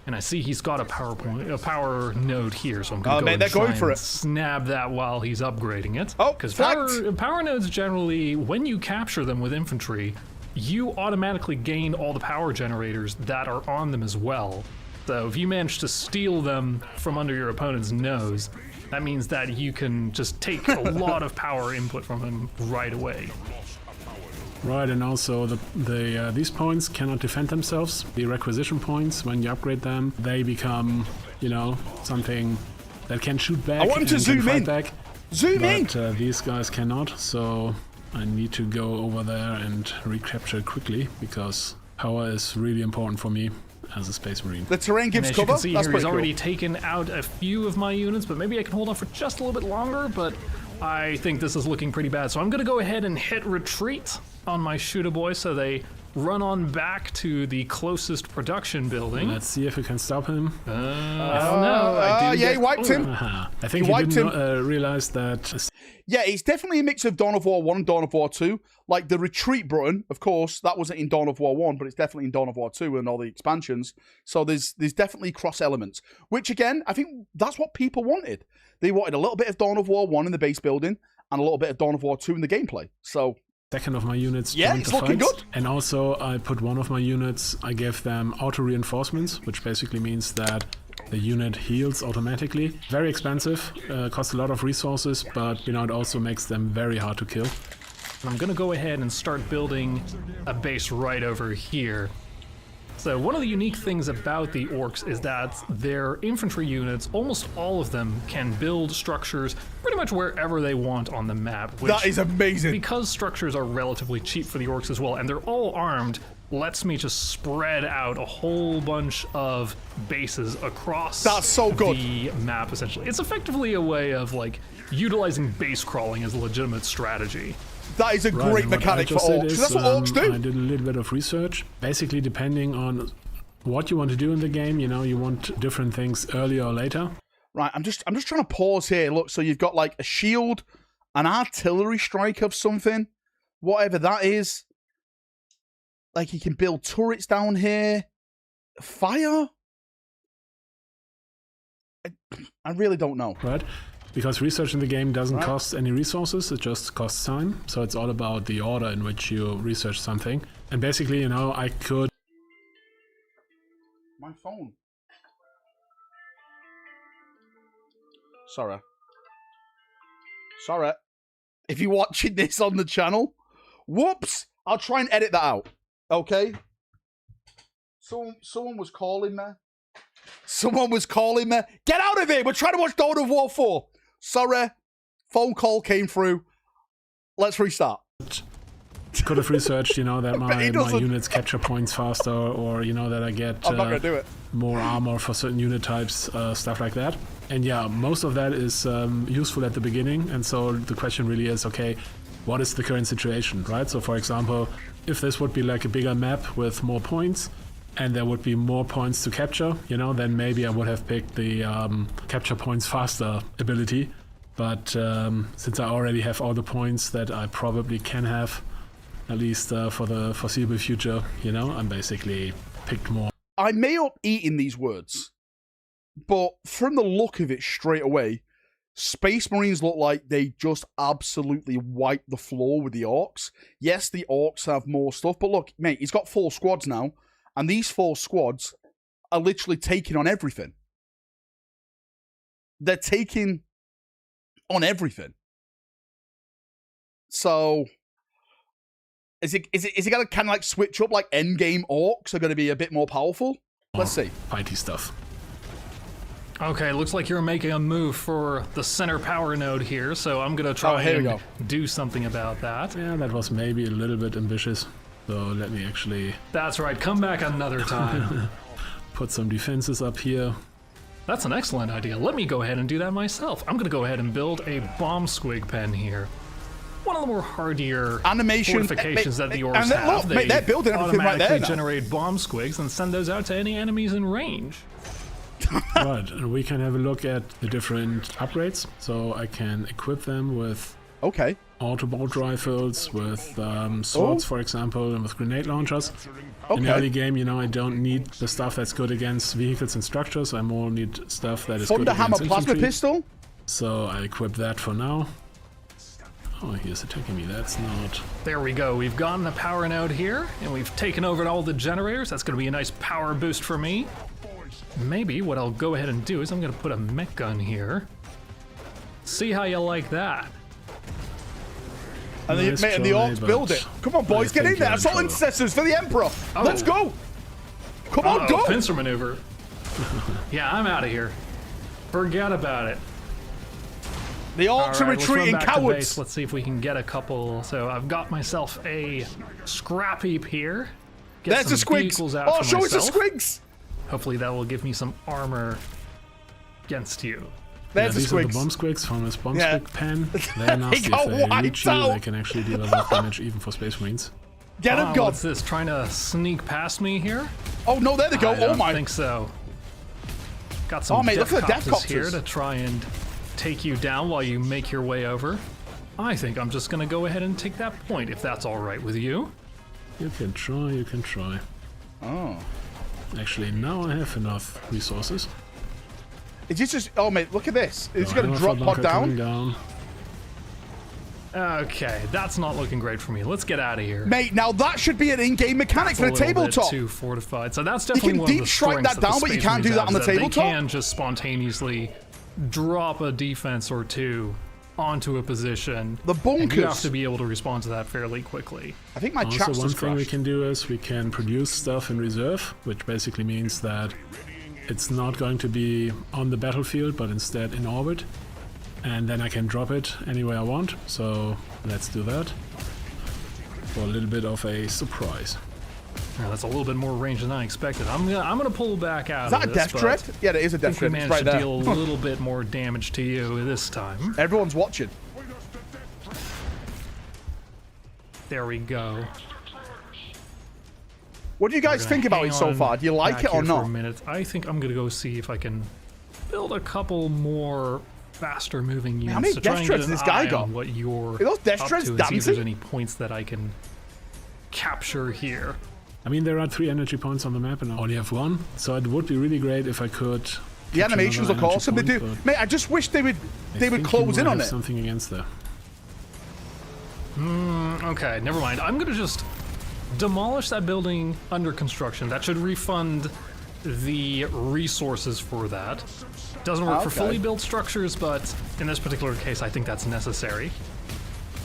Speaker 5: And I see he's got a power node here, so I'm going to go and try and snab that while he's upgrading it.
Speaker 1: Oh,
Speaker 5: because power nodes generally, when you capture them with infantry, you automatically gain all the power generators that are on them as well. So if you manage to steal them from under your opponent's nose, that means that you can just take a lot of power input from him right away.
Speaker 4: Right, and also these points cannot defend themselves. The requisition points, when you upgrade them, they become, you know, something that can shoot back.
Speaker 1: I want him to zoom in. Zoom in.
Speaker 4: But these guys cannot, so I need to go over there and recapture it quickly, because power is really important for me as a Space Marine.
Speaker 1: The terrain gives
Speaker 5: cover. As you can see here, he's already taken out a few of my units, but maybe I can hold on for just a little bit longer, but I think this is looking pretty bad. So I'm going to go ahead and hit retreat on my shooter boy so they run on back to the closest production building.
Speaker 4: Let's see if we can stop him.
Speaker 5: I don't know.
Speaker 1: He wiped him.
Speaker 4: I think he didn't realize that.
Speaker 1: Yeah, it's definitely a mix of Dawn of War 1 and Dawn of War 2. Like the retreat button, of course, that wasn't in Dawn of War 1, but it's definitely in Dawn of War 2 and all the expansions. So there's definitely cross elements, which again, I think that's what people wanted. They wanted a little bit of Dawn of War 1 in the base building and a little bit of Dawn of War 2 in the gameplay. So
Speaker 4: second of my units
Speaker 1: it's looking good.
Speaker 4: And also I put one of my units, I gave them auto reinforcements, which basically means that the unit heals automatically. Very expensive, costs a lot of resources, but you know, it also makes them very hard to kill.
Speaker 5: And I'm gonna go ahead and start building a base right over here. So one of the unique things about the orcs is that their infantry units, almost all of them, can build structures pretty much wherever they want on the map. Which,
Speaker 1: that is amazing.
Speaker 5: Because structures are relatively cheap for the orcs as well, and they're all armed, lets me just spread out a whole bunch of bases across
Speaker 1: That's so good.
Speaker 5: the map, essentially. It's effectively a way of, like, utilizing base crawling as a legitimate strategy.
Speaker 1: That is a great mechanic for orcs. That's what orcs do.
Speaker 4: I did a little bit of research. Basically, depending on what you want to do in the game, you know, you want different things earlier or later.
Speaker 1: Right, I'm just trying to pause here. Look, so you've got like a shield, an artillery strike of something, whatever that is. Like you can build turrets down here. Fire? I really don't know.
Speaker 4: Right, because research in the game doesn't cost any resources, it just costs time. So it's all about the order in which you research something. And basically, you know, I could...
Speaker 1: My phone. Sorry. If you're watching this on the channel, whoops! I'll try and edit that out. Okay? Someone was calling me. Get out of here! We're trying to watch Dawn of War 4. Sorry. Phone call came through. Let's restart.
Speaker 4: Could have researched, you know, that my units capture points faster, or, you know, that I get
Speaker 1: I'm not gonna do it.
Speaker 4: more armor for certain unit types, stuff like that. And yeah, most of that is useful at the beginning. And so the question really is, okay, what is the current situation, right? So for example, if this would be like a bigger map with more points, and there would be more points to capture, you know, then maybe I would have picked the capture points faster ability. But since I already have all the points that I probably can have, at least for the foreseeable future, you know, I'm basically picked more.
Speaker 1: I may up eating these words, but from the look of it straight away, Space Marines look like they just absolutely wipe the floor with the orcs. Yes, the orcs have more stuff, but look, mate, he's got 4 squads now, and these 4 squads are literally taking on everything. They're taking on everything. So... Is it going to kind of like switch up, like endgame orcs are going to be a bit more powerful? Let's see.
Speaker 4: Fighty stuff.
Speaker 5: Okay, looks like you're making a move for the center power node here, so I'm going to try and do something about that.
Speaker 4: Yeah, that was maybe a little bit ambitious. So let me actually...
Speaker 5: That's right, come back another time.
Speaker 4: Put some defenses up here.
Speaker 5: That's an excellent idea. Let me go ahead and do that myself. I'm going to go ahead and build a bomb squig pen here. One of the more hardier fortifications that the orcs have.
Speaker 1: Look, they're building everything right there now.
Speaker 5: Generate bomb squigs and send those out to any enemies in range.
Speaker 4: Right, and we can have a look at the different upgrades. So I can equip them with auto-bolt rifles, with swords, for example, and with grenade launchers. In the early game, you know, I don't need the stuff that's good against vehicles and structures. I more need stuff that is good against infantry.
Speaker 1: Plasma pistol?
Speaker 4: So I equip that for now. Oh, he is attacking me. That's not...
Speaker 5: There we go. We've gotten the power node here, and we've taken over all the generators. That's going to be a nice power boost for me. Maybe what I'll go ahead and do is I'm going to put a mech gun here. See how you like that.
Speaker 1: And the orcs build it. Come on, boys, get in there. Assault intercessors for the Emperor. Let's go. Come on, go.
Speaker 5: Pincer maneuver. Yeah, I'm out of here. Forget about it.
Speaker 1: The orcs are retreating cowards.
Speaker 5: Let's see if we can get a couple. So I've got myself a scrap heap here.
Speaker 1: There's the squigs. Oh, show us the squigs.
Speaker 5: Hopefully that will give me some armor against you.
Speaker 1: There's the
Speaker 4: these
Speaker 1: squigs.
Speaker 4: Are the bomb squigs from this bomb squig pen. They're nasty. If they reach you, they can actually deal a lot of damage even for Space Marines.
Speaker 1: Get him, God.
Speaker 5: What's this? Trying to sneak past me here?
Speaker 1: Oh, no, there they go.
Speaker 5: I don't think so. Got some death copters here to try and take you down while you make your way over. I think I'm just going to go ahead and take that point, if that's all right with you.
Speaker 4: You can try, you can try.
Speaker 1: Oh.
Speaker 4: Actually, now I have enough resources.
Speaker 1: Is this just... Oh, mate, look at this. Is it going to drop pod down?
Speaker 5: Okay, that's not looking great for me. Let's get out of here.
Speaker 1: Mate, now that should be an in-game mechanic for the tabletop.
Speaker 5: Too fortified. So that's definitely one of the
Speaker 1: strike
Speaker 5: strengths
Speaker 1: that down, but you can't do that on the tabletop.
Speaker 5: They can just spontaneously drop a defense or two onto a position.
Speaker 1: The bunkers.
Speaker 5: You have to be able to respond to that fairly quickly.
Speaker 1: I think my chat
Speaker 4: also, one thing we can do is we can produce stuff in reserve, which basically means that it's not going to be on the battlefield, but instead in orbit. And then I can drop it anywhere I want. So let's do that for a little bit of a surprise.
Speaker 5: Now, that's a little bit more range than I expected. I'm gonna pull back out.
Speaker 1: Is that
Speaker 5: of
Speaker 1: a
Speaker 5: this,
Speaker 1: death dread? Yeah, it is a death dread.
Speaker 5: We managed to deal a little bit more damage to you this time.
Speaker 1: Everyone's watching.
Speaker 5: There we go.
Speaker 1: What do you guys think about it so far? Do you like it or not?
Speaker 5: For a minute. I think I'm gonna go see if I can build a couple more faster moving units.
Speaker 1: How many
Speaker 5: to try
Speaker 1: death
Speaker 5: and
Speaker 1: dreads
Speaker 5: get an
Speaker 1: has this guy
Speaker 5: eye
Speaker 1: got?
Speaker 5: on what you're
Speaker 1: Are those death
Speaker 5: up
Speaker 1: dreads
Speaker 5: to and see if
Speaker 1: dancing?
Speaker 5: there's any points that I can capture here.
Speaker 4: I mean, there are 3 energy points on the map, and I only have 1, so it would be really great if I could.
Speaker 1: The animations look awesome. They do, mate. I just wish they would close in on it.
Speaker 4: Something against there.
Speaker 5: Okay, never mind. I'm gonna just demolish that building under construction. That should refund the resources for that. Doesn't work for fully built structures, but in this particular case, I think that's necessary.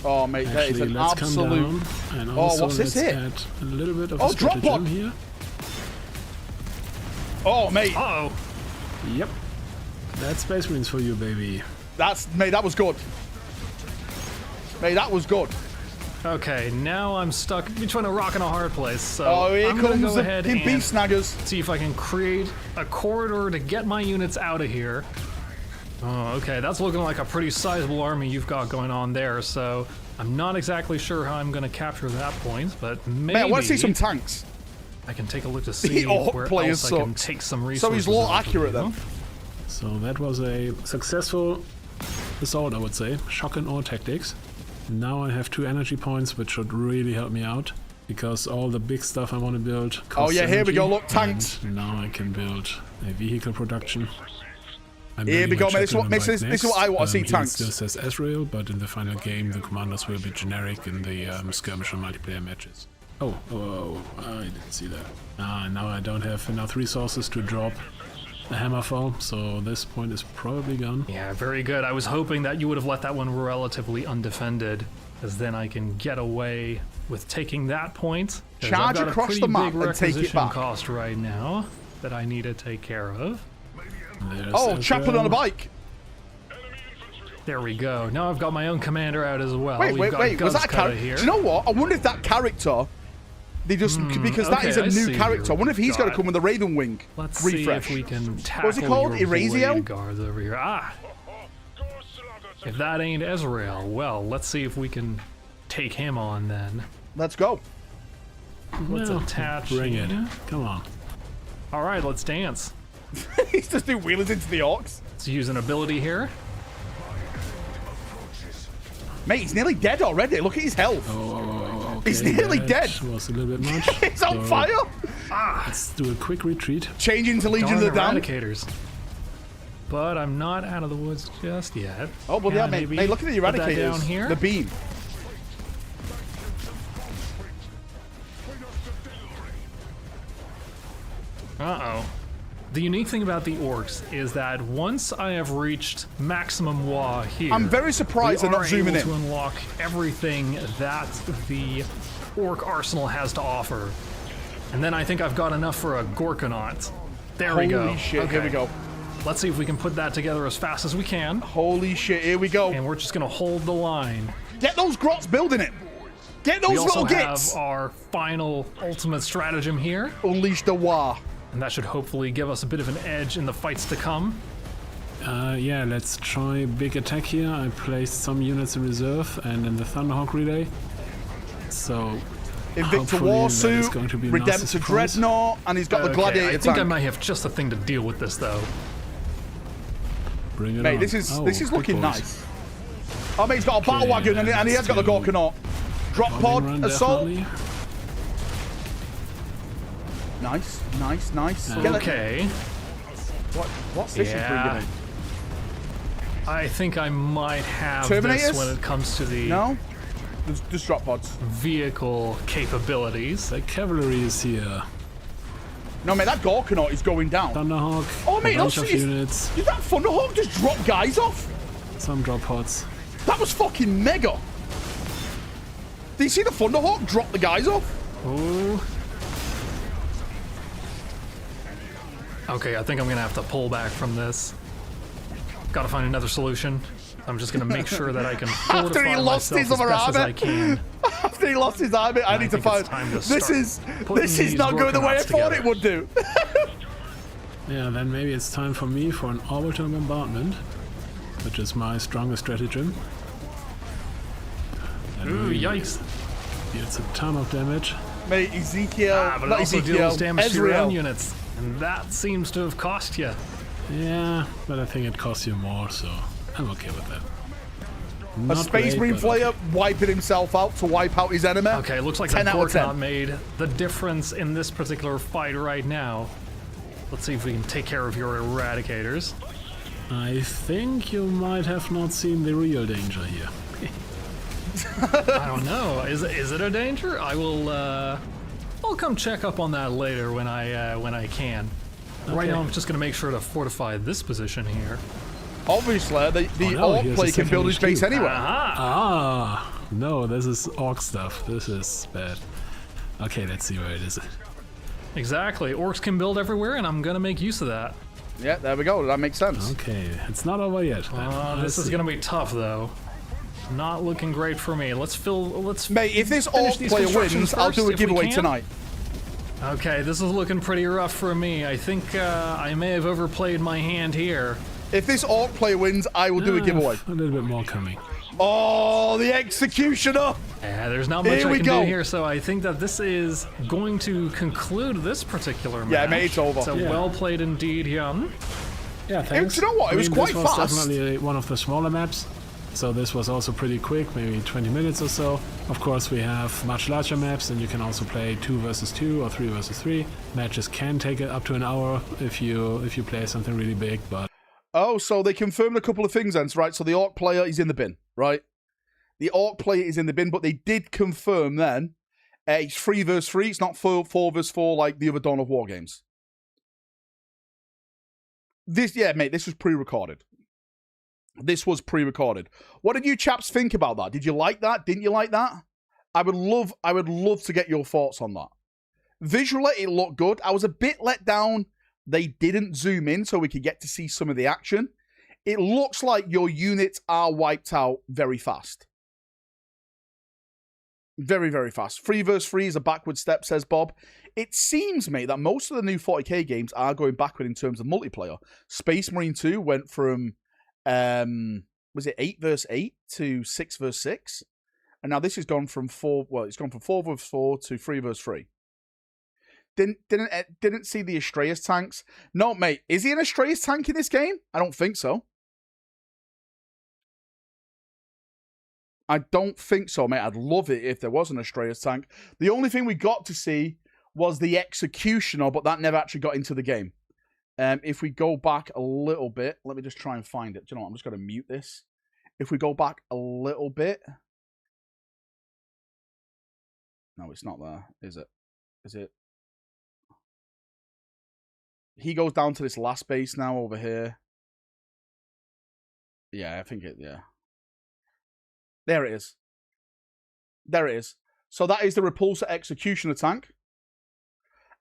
Speaker 1: Oh, mate, that is an absolute.
Speaker 4: And also,
Speaker 1: what's this here?
Speaker 4: Add a little bit of
Speaker 1: drop pod
Speaker 4: here.
Speaker 1: Oh, mate.
Speaker 5: Uh-oh.
Speaker 4: Yep. That's Space Marines for you, baby.
Speaker 1: Mate, that was good. Mate, that was good.
Speaker 5: Okay, now I'm stuck between a rock and a hard place. So
Speaker 1: here
Speaker 5: I'm gonna
Speaker 1: comes
Speaker 5: go ahead
Speaker 1: the
Speaker 5: and
Speaker 1: beast snaggers.
Speaker 5: see if I can create a corridor to get my units out of here. Oh, okay, that's looking like a pretty sizable army you've got going on there, so I'm not exactly sure how I'm going to capture that point, but maybe...
Speaker 1: Mate, I want to see some tanks.
Speaker 5: I can take a look to see where
Speaker 1: players
Speaker 5: else I can take some resources.
Speaker 1: So he's low
Speaker 5: off
Speaker 1: accurate
Speaker 5: of,
Speaker 1: then.
Speaker 4: So that was a successful assault, I would say. Shock and awe tactics. Now I have 2 energy points, which should really help me out, because all the big stuff I want to build costs
Speaker 1: here we
Speaker 4: energy,
Speaker 1: go, look, tanks.
Speaker 4: And now I can build a vehicle production.
Speaker 1: Here we go, mate. This is what I want to see, tanks.
Speaker 4: It still says Ezreal, but in the final game, the commanders will be generic in the skirmish and multiplayer matches. Oh, I didn't see that. Now I don't have enough resources to drop a hammerfall, so this point is probably gone.
Speaker 5: Yeah, very good. I was hoping that you would have let that one relatively undefended, because then I can get away with taking that point.
Speaker 1: Charge across the map and take it back.
Speaker 5: Cost right now that I need to take care of.
Speaker 1: Chaplain on a bike.
Speaker 5: There we go. Now I've got my own commander out as well.
Speaker 1: Wait. Was that a character? Do you know what? I wonder if that character, they just because that is a new character. I wonder if he's going to come with the Raven Wing
Speaker 5: Let's
Speaker 1: refresh.
Speaker 5: see if we can tackle
Speaker 1: What's it called? Erasio?
Speaker 5: Guards over here. If that ain't Ezreal, well, let's see if we can take him on then.
Speaker 1: Let's go.
Speaker 5: Let's attach.
Speaker 4: Bring it. Come on.
Speaker 5: All right, let's dance.
Speaker 1: He's just doing wheelers into the orcs.
Speaker 5: Let's use an ability here.
Speaker 1: Mate, he's nearly dead already. Look at his health.
Speaker 4: Okay,
Speaker 1: he's nearly dead.
Speaker 4: Was a little bit much.
Speaker 1: He's on fire.
Speaker 4: Let's do a quick retreat.
Speaker 1: Changing to Legion of the Damned.
Speaker 5: Eradicators. But I'm not out of the woods just yet.
Speaker 1: Oh, well, yeah, mate. Mate, look at the Eradicators.
Speaker 5: Down here.
Speaker 1: The beam.
Speaker 5: Uh-oh. The unique thing about the orcs is that once I have reached maximum WA here,
Speaker 1: I'm very surprised they're not zooming in.
Speaker 5: to unlock everything that the orc arsenal has to offer. And then I think I've got enough for a Gorkonaut. There we go.
Speaker 1: Holy shit,
Speaker 5: okay.
Speaker 1: Here we go.
Speaker 5: Let's see if we can put that together as fast as we can.
Speaker 1: Holy shit, here we go.
Speaker 5: And we're just gonna hold the line.
Speaker 1: Get those grots building it. Get those little gits.
Speaker 5: We also have our final ultimate stratagem here.
Speaker 1: Unleash the War.
Speaker 5: And that should hopefully give us a bit of an edge in the fights to come.
Speaker 4: Yeah, let's try big attack here. I placed some units in reserve and in the Thunderhawk relay. So
Speaker 1: Invicta Warsuit, Redemptor Dreadnought, and he's got the Gladiator
Speaker 5: I think I might have just a thing to deal with this though.
Speaker 4: Bring it
Speaker 1: mate,
Speaker 4: on.
Speaker 1: this is looking nice. Oh, mate, he's got a battle wagon and he has got the Gorkonaut. Drop pod, assault.
Speaker 4: Definitely.
Speaker 1: Nice.
Speaker 5: Okay.
Speaker 1: What's this he's bringing in?
Speaker 5: I think I might have
Speaker 1: Terminators?
Speaker 5: this when it comes to the
Speaker 1: No? Just drop pods.
Speaker 5: vehicle capabilities.
Speaker 4: The cavalry is here.
Speaker 1: No, mate, that Gorkonaut is going down.
Speaker 4: Thunderhawk.
Speaker 1: Oh, mate,
Speaker 4: a bunch of units.
Speaker 1: Did that Thunderhawk just drop guys off?
Speaker 4: Some drop pods.
Speaker 1: That was fucking mega. Did you see the Thunderhawk drop the guys off?
Speaker 5: Ooh. Okay, I think I'm gonna have to pull back from this. Gotta find another solution. I'm just going to make sure that I can fortify
Speaker 1: After he lost his
Speaker 5: myself
Speaker 1: other
Speaker 5: as best as
Speaker 1: army.
Speaker 5: I can.
Speaker 1: After he lost his army, I need to find. This is not going the way I thought it would do.
Speaker 4: Yeah, then maybe it's time for me for an orbital bombardment, which is my strongest stratagem.
Speaker 5: Ooh, yikes.
Speaker 4: It's a ton of damage.
Speaker 1: Mate, Ezekiel,
Speaker 5: but it
Speaker 1: not
Speaker 5: also
Speaker 1: Ezekiel,
Speaker 5: deals damage to your own
Speaker 1: Ezreal.
Speaker 5: units, and that seems to have cost you.
Speaker 4: Yeah, but I think it costs you more, so I'm okay with that.
Speaker 1: A Space Marine player wiping himself out to wipe out his enemy.
Speaker 5: Okay, looks like the court's not made the difference in this particular fight right now. Let's see if we can take care of your eradicators.
Speaker 4: I think you might have not seen the real danger here.
Speaker 5: I don't know. Is it a danger? I will. I'll come check up on that later when I can. Okay. Right now, I'm just gonna make sure to fortify this position here.
Speaker 1: Obviously, the Orc player can build his base anywhere.
Speaker 4: Ah, no, this is Orc stuff. This is bad. Okay, let's see where it is.
Speaker 5: Exactly. Orcs can build everywhere, and I'm gonna make use of that.
Speaker 1: Yeah, there we go. That makes sense.
Speaker 4: Okay, it's not over yet.
Speaker 5: This is gonna be tough, though. Not looking great for me. Let's
Speaker 1: Mate, if this Orc player wins, I'll do a giveaway tonight.
Speaker 5: Okay, this is looking pretty rough for me. I think I may have overplayed my hand here.
Speaker 1: If this Orc player wins, I will do a giveaway.
Speaker 4: A little bit more coming.
Speaker 1: Oh, the Executioner!
Speaker 5: Yeah, there's not much I can do here, so I think that this is going to conclude this particular match.
Speaker 1: Yeah, mate, it's over.
Speaker 5: So well played indeed, Jan.
Speaker 4: Yeah, thanks.
Speaker 1: You know what? It was quite fast.
Speaker 4: This was definitely one of the smaller maps. So this was also pretty quick, maybe 20 minutes or so. Of course, we have much larger maps, and you can also play 2 versus 2 or 3 versus 3. Matches can take up to an hour if you play something really big, but...
Speaker 1: Oh, so they confirmed a couple of things then, right? So the Orc player is in the bin, right? The Orc player is in the bin, but they did confirm then it's 3 versus 3. It's not 4 versus 4 like the other Dawn of War games. Yeah, mate, this was pre-recorded. This was pre-recorded. What did you chaps think about that? Did you like that? Didn't you like that? I would love to get your thoughts on that. Visually, it looked good. I was a bit let down. They didn't zoom in so we could get to see some of the action. It looks like your units are wiped out very fast. Very, very fast. 3 versus 3 is a backward step, says Bob. It seems, mate, that most of the new 40k games are going backward in terms of multiplayer. Space Marine 2 went from... was it 8 versus 8 to 6 versus 6? And now this has gone from 4 versus 4 to 3 versus 3. Didn't see the Astraeus tanks. No, mate, is he an Astraeus tank in this game? I don't think so. I don't think so, mate. I'd love it if there was an Astraeus tank. The only thing we got to see was the Executioner, but that never actually got into the game. If we go back a little bit, let me just try and find it. Do you know what? I'm just going to mute this. If we go back a little bit. No, it's not there, is it? Is it? He goes down to this last base now over here. Yeah, I think it, yeah. There it is. There it is. So that is the Repulsor Executioner tank.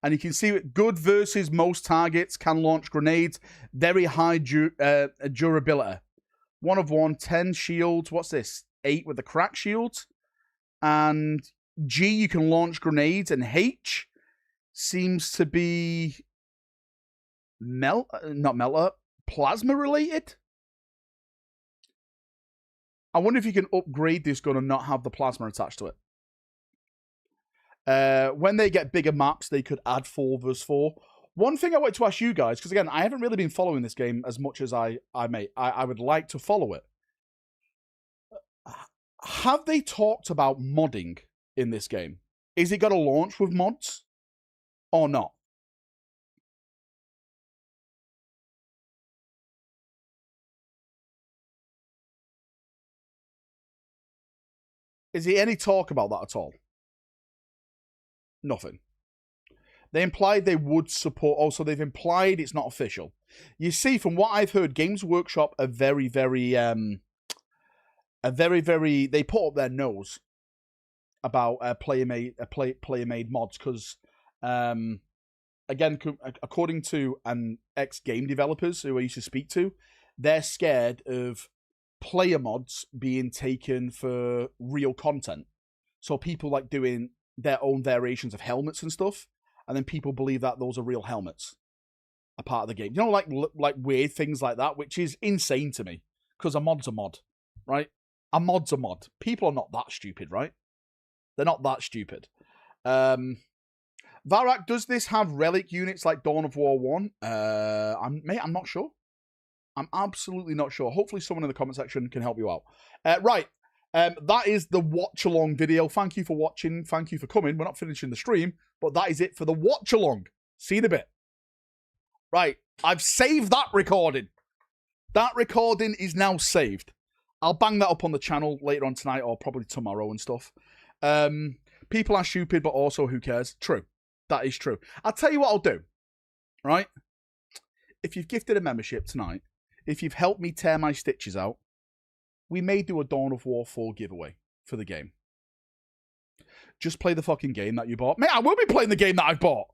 Speaker 1: And you can see it, good versus most targets, can launch grenades, very high durability. 1 of 1, 10 shields. What's this? 8 with the crack shields. And G, you can launch grenades. And H seems to be plasma related. I wonder if you can upgrade this gun and not have the plasma attached to it. When they get bigger maps, they could add 4 versus 4. One thing I wanted to ask you guys, because again, I haven't really been following this game as much as I would like to follow it. Have they talked about modding in this game? Is it going to launch with mods or not? Is there any talk about that at all? Nothing. They implied they would support... Oh, so they've implied it's not official. You see, from what I've heard, Games Workshop are very... They put up their nose about player-made mods because, again, according to ex-game developers who I used to speak to, they're scared of player mods being taken for real content. So people like doing their own variations of helmets and stuff, and then people believe that those are real helmets, a part of the game. You know, like weird things like that, which is insane to me, because a mod's a mod, right? A mod's a mod. People are not that stupid, right? They're not that stupid. Valrak, does this have relic units like Dawn of War 1? I'm not sure. I'm absolutely not sure. Hopefully someone in the comment section can help you out. Right. That is the watch-along video. Thank you for watching. Thank you for coming. We're not finishing the stream, but that is it for the watch-along. See you in a bit. Right. I've saved that recording. That recording is now saved. I'll bang that up on the channel later on tonight or probably tomorrow and stuff. People are stupid, but also who cares? True. That is true. I'll tell you what I'll do. Right? If you've gifted a membership tonight, if you've helped me tear my stitches out, we may do a Dawn of War 4 giveaway for the game. Just play the fucking game that you bought. Mate, I will be playing the game that I've bought.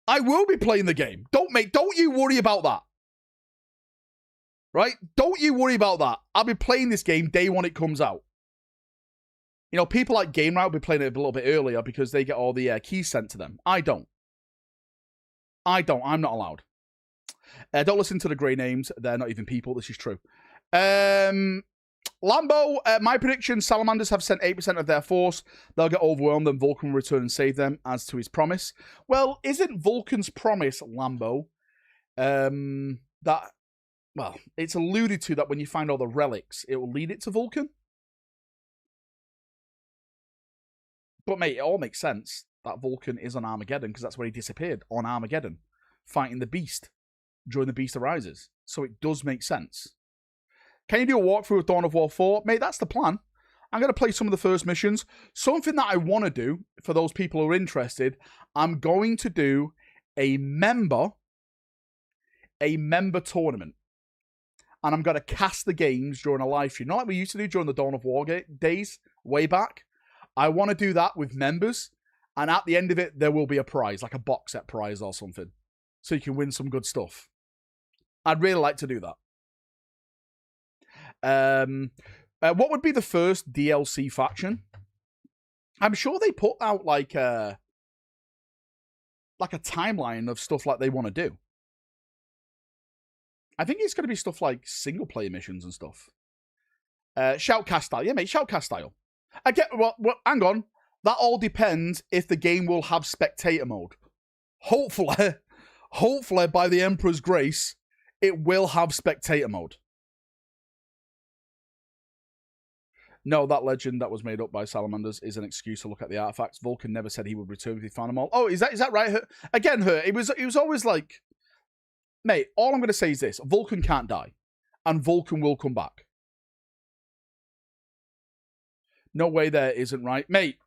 Speaker 1: I will be playing the game. Don't you worry about that. Right? Don't you worry about that. I'll be playing this game day one it comes out. You know, people like Game Right will be playing it a little bit earlier because they get all the keys sent to them. I don't. I'm not allowed. Don't listen to the grey names. They're not even people. This is true. Lambo, my prediction, Salamanders have sent 8% of their force. They'll get overwhelmed and Vulcan will return and save them, as to his promise. Well, isn't Vulcan's promise, Lambo, that, well, it's alluded to that when you find all the relics, it will lead it to Vulcan? But, mate, it all makes sense that Vulcan is on Armageddon, because that's where he disappeared, on Armageddon, fighting the Beast during the Beast Arises. So it does make sense. Can you do a walkthrough of Dawn of War 4? Mate, that's the plan. I'm going to play some of the first missions. Something that I want to do, for those people who are interested, I'm going to do a member tournament. And I'm going to cast the games during a live stream. Not like we used to do during the Dawn of War days, way back. I want to do that with members. And at the end of it, there will be a prize, like a box set prize or something. So you can win some good stuff. I'd really like to do that. What would be the first DLC faction? I'm sure they put out like a timeline of stuff like they want to do. I think it's going to be stuff like single player missions and stuff. Shoutcast style, yeah, mate. Shoutcast style. I get. Well, hang on. That all depends if the game will have spectator mode. Hopefully, by the Emperor's grace, it will have spectator mode. No, that legend that was made up by Salamanders is an excuse to look at the artifacts. Vulcan never said he would return if he found them all. Oh, is that right? Again, it was always like, mate, all I'm going to say is this. Vulcan can't die. And Vulcan will come back. No way there isn't, right? Mate,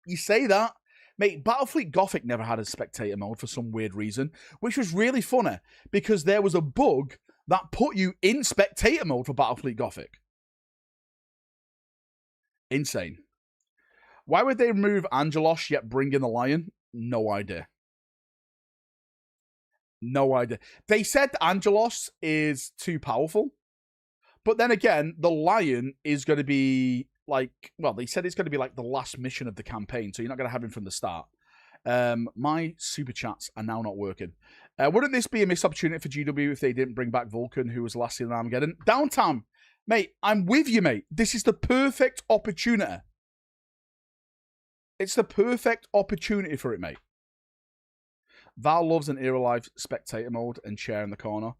Speaker 1: you say that. Mate, Battlefleet Gothic never had a spectator mode for some weird reason, which was really funny because there was a bug that put you in spectator mode for Battlefleet Gothic. Insane. Why would they remove Angelos yet bring in the Lion? No idea. No idea. They said Angelos is too powerful. But then again, the Lion is going to be like, well, they said it's going to be like the last mission of the campaign. So you're not going to have him from the start. My super chats are now not working. Wouldn't this be a missed opportunity for GW if they didn't bring back Vulcan, who was last seen in Armageddon? Downtown. Mate, I'm with you, mate. This is the perfect opportunity. It's the perfect opportunity for it, mate. Val loves an Era Live spectator mode and chair in the corner.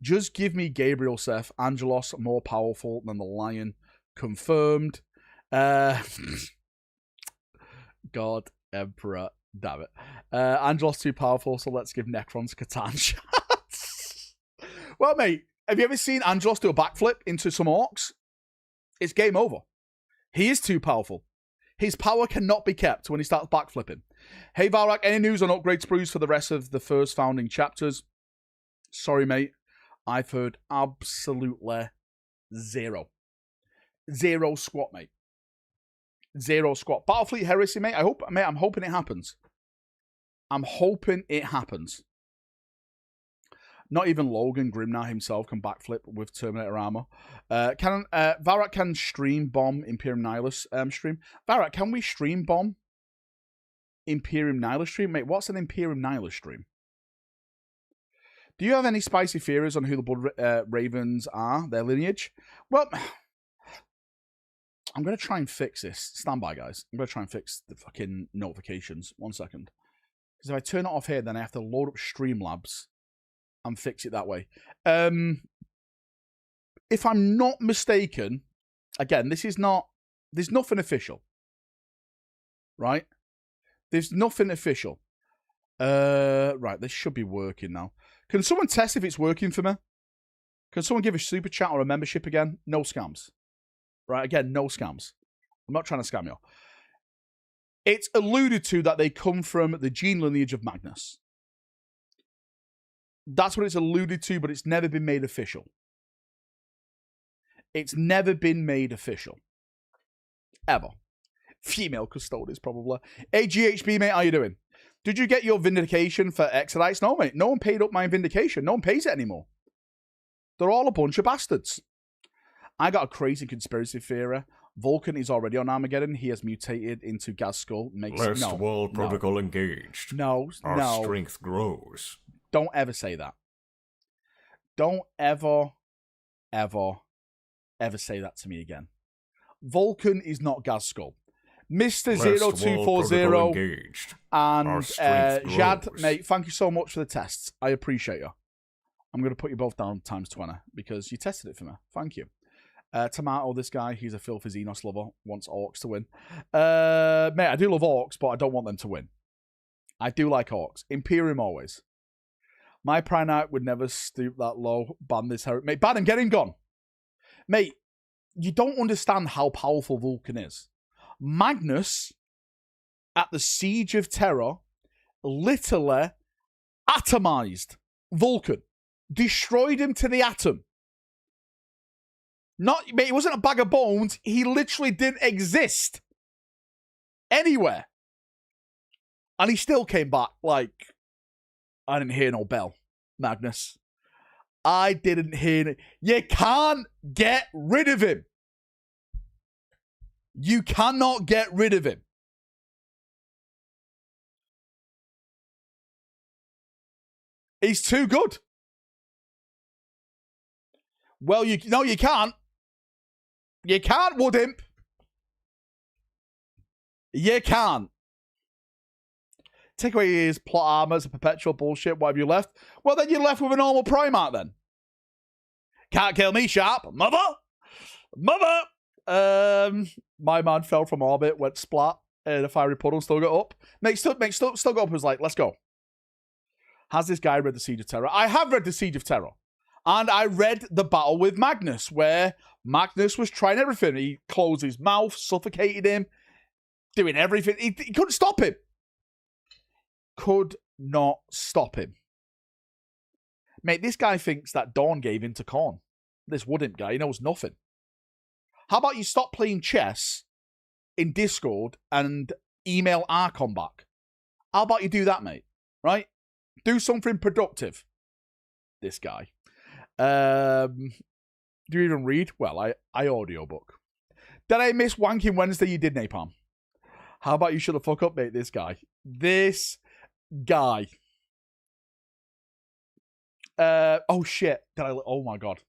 Speaker 1: Just give me Gabriel Seth. Angelos more powerful than the Lion. Confirmed. God, Emperor. Damn it. Angelos too powerful, so let's give Necrons Catan shots. Well, mate, have you ever seen Angelos do a backflip into some orcs? It's game over. He is too powerful. His power cannot be kept when he starts backflipping. Hey, Valrak, any news on upgrade sprues for the rest of the first founding chapters? Sorry, mate. I've heard absolutely zero. Zero squat, mate. Zero squat. Battlefleet Heresy, mate. I'm hoping it happens. I'm hoping it happens. Not even Logan Grimnar himself can backflip with Terminator armor. Valrak can stream bomb Imperium Nihilus stream. Valrak, can we stream bomb Imperium Nihilus stream? Mate, what's an Imperium Nihilus stream? Do you have any spicy theories on who the Blood Ravens are, their lineage? Well, I'm going to try and fix this. Stand by, guys. I'm going to try and fix the fucking notifications. 1 second. Because if I turn it off here, then I have to load up Streamlabs and fix it that way. If I'm not mistaken, again, there's nothing official. Right? There's nothing official. Right, this should be working now. Can someone test if it's working for me? Can someone give a super chat or a membership again? No scams. Right, again, no scams. I'm not trying to scam you. It's alluded to that they come from the gene lineage of Magnus. That's what it's alluded to, but it's never been made official. It's never been made official. Ever. Female custodians, probably. Hey, GHB, mate, how you doing? Did you get your vindication for Exodites? No, mate. No one paid up my vindication. No one pays it anymore. They're all a bunch of bastards. I got a crazy conspiracy theory. Vulcan is already on Armageddon. He has mutated into gas skull.
Speaker 2: Last wall protocol engaged.
Speaker 1: No.
Speaker 2: Our strength grows.
Speaker 1: Don't ever say that. Don't ever say that to me again. Vulcan is not gas skull. Mr. 0240 and Jad, mate, thank you so much for the tests. I appreciate you. I'm going to put you both down times 20 because you tested it for me. Thank you. Tomato, this guy, he's a filthy Xenos lover, wants orcs to win. Mate, I do love orcs, but I don't want them to win. I do like orcs. Imperium always. My Prime Knight would never stoop that low. Ban this heresy. Mate, ban him, get him gone. Mate, you don't understand how powerful Vulcan is. Magnus, at the Siege of Terror, literally atomized Vulcan. Destroyed him to the atom. Mate, he wasn't a bag of bones. He literally didn't exist anywhere. And he still came back like, I didn't hear no bell, Magnus. I didn't hear it. You can't get rid of him. You cannot get rid of him. He's too good. Well, you can't. You can't, Wood Imp. You can't. Take away his plot armor as a perpetual bullshit. What have you left? Well, then you're left with a normal Primarch then. Can't kill me, Sharp. Mother! My man fell from orbit, went splat in a fiery puddle, still got up. Mate, still got up, was like, let's go. Has this guy read The Siege of Terror? I have read The Siege of Terror. And I read the battle with Magnus, where Magnus was trying everything. He closed his mouth, suffocated him, doing everything. He couldn't stop him. Could not stop him. Mate, this guy thinks that Dawn gave in to Khorne. This Wood Imp guy, he knows nothing. How about you stop playing chess in Discord and email Archon back? How about you do that, mate? Right? Do something productive. This guy. Do you even read? Well, I audiobook. Did I miss Wanking Wednesday? You did, Napalm. How about you shut the fuck up, mate? This guy. Oh shit. Oh my god.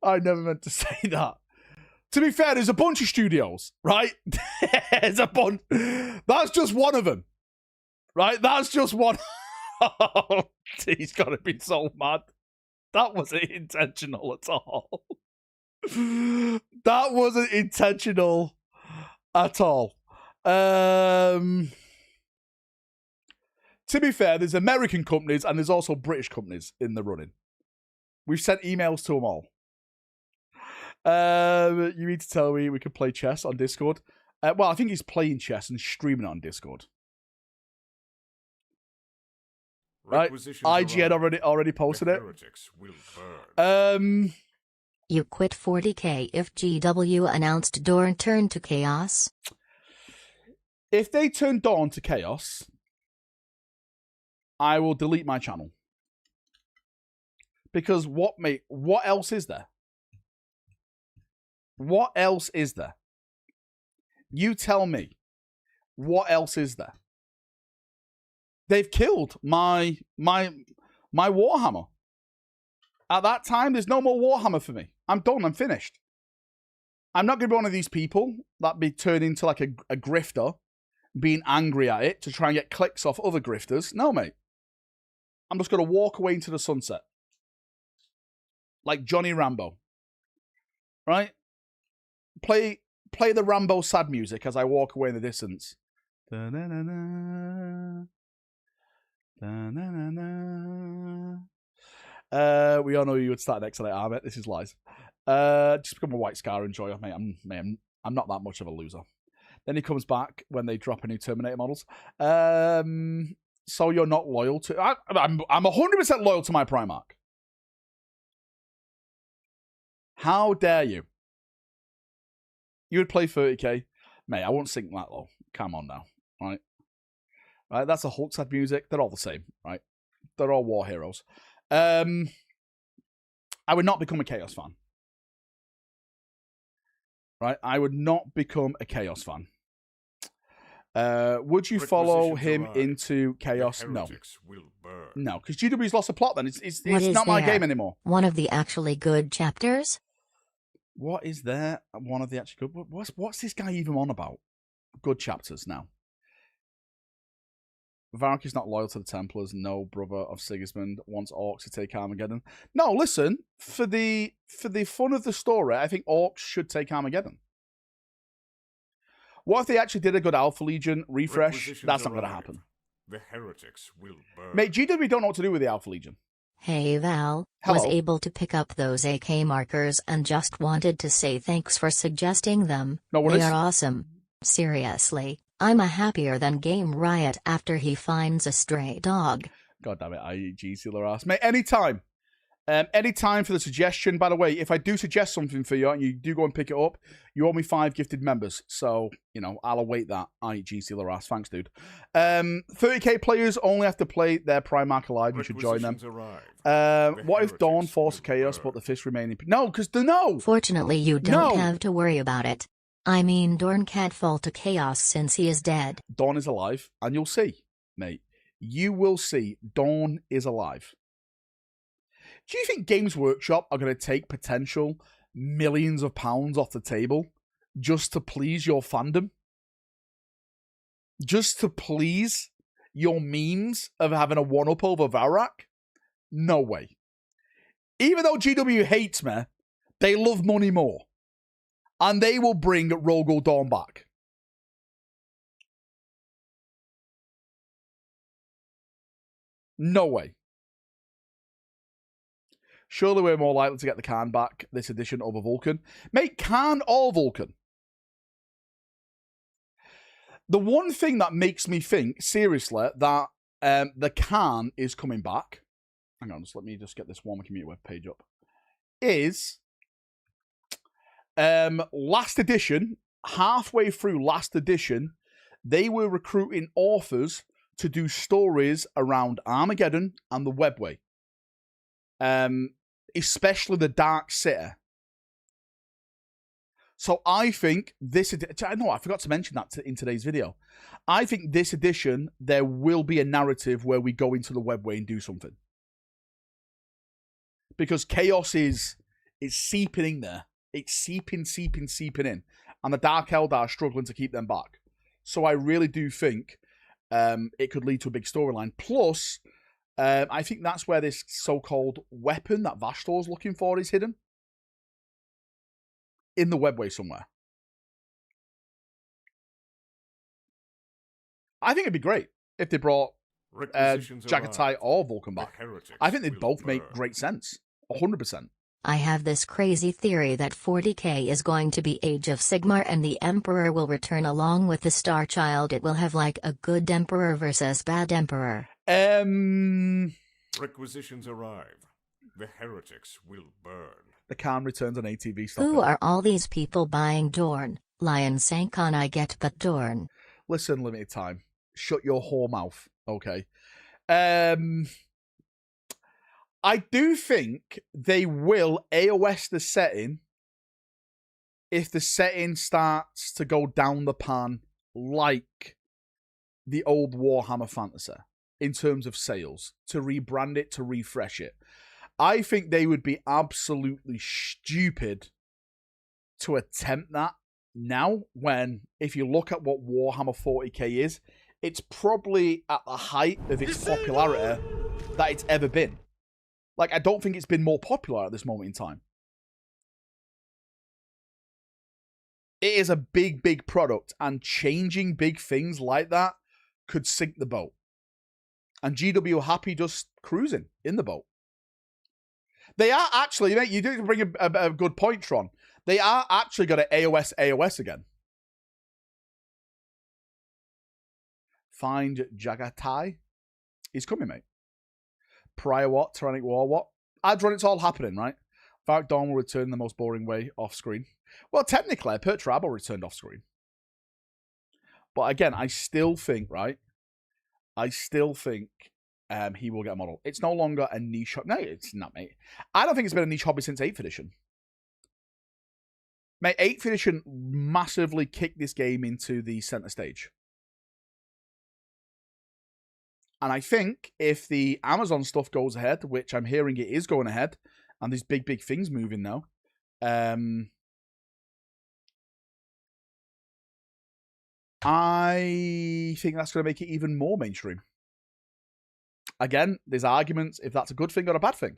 Speaker 1: I never meant to say that. To be fair, there's a bunch of studios, right? There's a bunch. That's just one of them, right? That's just one. Oh, he's got to be so mad. That wasn't intentional at all. That wasn't intentional at all. To be fair, there's American companies and there's also British companies in the running. We've sent emails to them all. You need to tell me we could play chess on Discord. Well, I think he's playing chess and streaming it on Discord. Right? IGN already posted it.
Speaker 3: You quit 40k if GW announced Dorn turned to Chaos.
Speaker 1: If they turn Dawn to Chaos, I will delete my channel. Because what else is there? What else is there? You tell me. What else is there? They've killed my Warhammer. At that time, there's no more Warhammer for me. I'm done. I'm finished. I'm not going to be one of these people that be turned into like a grifter, being angry at it to try and get clicks off other grifters. No, mate. I'm just going to walk away into the sunset. Like Johnny Rambo. Right? Play the Rambo sad music as I walk away in the distance. Da-na-na-na. Da-na-na-na. We all know you would start next to that, Ahmet. This is lies. Just become a White Scar enjoyer, mate. I'm not that much of a loser. Then he comes back when they drop a new Terminator models. So you're not loyal to... I'm 100% loyal to my Primarch. How dare you? You would play 30k. Mate, I won't sink that low. Come on now. Right? Right, that's a Hulk sad music. They're all the same, right? They're all war heroes. I would not become a Chaos fan. Right? I would not become a Chaos fan. Would you follow him into Chaos? No. No, because GW's lost a plot then. It's not my game anymore.
Speaker 3: One of the actually good chapters?
Speaker 1: What is there? One of the actually good... What's this guy even on about? Good chapters now. Valrak is not loyal to the Templars. No brother of Sigismund wants Orcs to take Armageddon. No, listen. For the fun of the story, I think Orcs should take Armageddon. What if they actually did a good Alpha Legion refresh? That's not going to happen.
Speaker 2: The heretics will burn.
Speaker 1: Mate, GW don't know what to do with the Alpha Legion.
Speaker 3: Hey Val, was able to pick up those AK markers and just wanted to say thanks for suggesting them.
Speaker 1: No,
Speaker 3: they are awesome. Seriously, I'm a happier than Game Riot after he finds a stray dog.
Speaker 1: God damn it, IEG Sealer ass. Mate, anytime. Anytime for the suggestion. By the way, if I do suggest something for you and you do go and pick it up, you owe me 5 gifted members. So, you know, I'll await that. IEG Sealer ass. Thanks, dude. 30k players only have to play their Primarch alive. You should join them. What if Dawn forced Chaos but the fists remain in... No, because no!
Speaker 3: Fortunately, you don't have to worry about it. I mean, Dawn can't fall to Chaos since he is dead.
Speaker 1: Dawn is alive, and you'll see, mate. You will see Dawn is alive. Do you think Games Workshop are going to take potential millions of pounds off the table just to please your fandom? Just to please your memes of having a one-up over Valrak? No way. Even though GW hates me, they love money more. And they will bring Rogal Dawn back. No way. Surely we're more likely to get the Khan back this edition over Vulcan. Mate, Khan or Vulcan? The one thing that makes me think, seriously, that the Khan is coming back, hang on, let me just get this Warhammer Community web page up, is last edition, halfway through last edition, they were recruiting authors to do stories around Armageddon and the Webway. Especially the Dark City. So I think this... No, I forgot to mention that in today's video. I think this edition, there will be a narrative where we go into the Webway and do something. Because Chaos is seeping in there. It's seeping in. And the Dark Eldar are struggling to keep them back. So I really do think it could lead to a big storyline. Plus... I think that's where this so-called weapon that Vashtor's looking for is hidden. In the Webway somewhere. I think it'd be great if they brought Jagatai or Vulcan back. I think they'd both make great sense. 100%.
Speaker 3: I have this crazy theory that 40k is going to be Age of Sigmar and the Emperor will return along with the Star Child. It will have like a good Emperor versus bad Emperor.
Speaker 2: Requisitions arrive. The heretics will burn.
Speaker 1: The Khan returns on ATV.
Speaker 3: Who are all these people buying Dorn? Lion Sankon I get, but Dorn.
Speaker 1: listen, limited time. Shut your whore mouth, okay? I do think they will AOS the setting if the setting starts to go down the pan like the old Warhammer Fantasy in terms of sales, to rebrand it, to refresh it. I think they would be absolutely stupid to attempt that now, when, if you look at what Warhammer 40k is, it's probably at the height of its popularity that it's ever been. Like, I don't think it's been more popular at this moment in time. It is a big, big product, and changing big things like that could sink the boat. And GW are happy just cruising in the boat. They are actually, mate, you do bring a good point, Tron. They are actually going to AOS again. Find Jagatai. He's coming, mate. Prior what? Tyrannic War what? Adron, it's all happening, right? Valrak Dawn will return the most boring way off screen. Well, technically, Perturabo returned off screen. But again, I still think, right? I still think he will get a model. It's no longer a niche hobby. No, it's not, mate. I don't think it's been a niche hobby since 8th edition. Mate, 8th edition massively kicked this game into the center stage. And I think if the Amazon stuff goes ahead, which I'm hearing it is going ahead, and there's big, big things moving now, I think that's going to make it even more mainstream. Again, there's arguments if that's a good thing or a bad thing.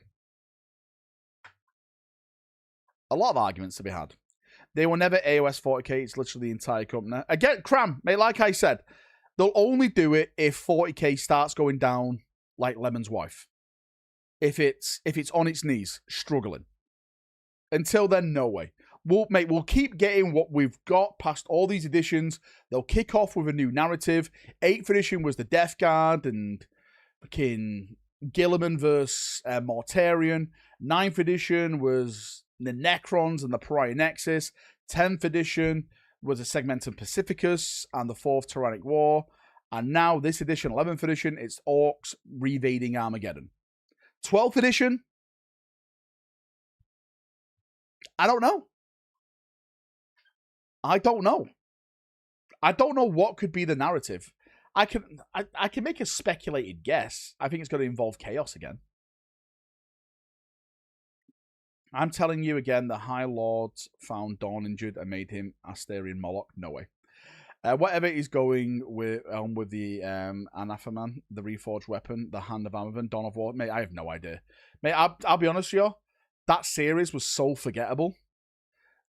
Speaker 1: A lot of arguments to be had. They will never AOS 40k. It's literally the entire company. Again, Cram, mate, like I said, they'll only do it if 40k starts going down like Lemon's wife. If it's on its knees, struggling. Until then, no way. We'll keep getting what we've got past all these editions. They'll kick off with a new narrative. 8th edition was the Death Guard and fucking Gilliman versus Mortarion. 9th edition was the Necrons and the Pariah Nexus. 10th edition was a Segmentum Pacificus and the 4th Tyrannic War. And now this edition, 11th edition, it's Orcs revading Armageddon. 12th edition, I don't know. I don't know. I don't know what could be the narrative. I can make a speculated guess. I think it's going to involve chaos again. I'm telling you again, the High Lords found Dawn injured and made him Asterian Moloch. No way. Whatever is going with the Anatheman, the Reforged Weapon, the Hand of Amavan, Dawn of War, mate, I have no idea. Mate, I'll be honest with you, that series was so forgettable.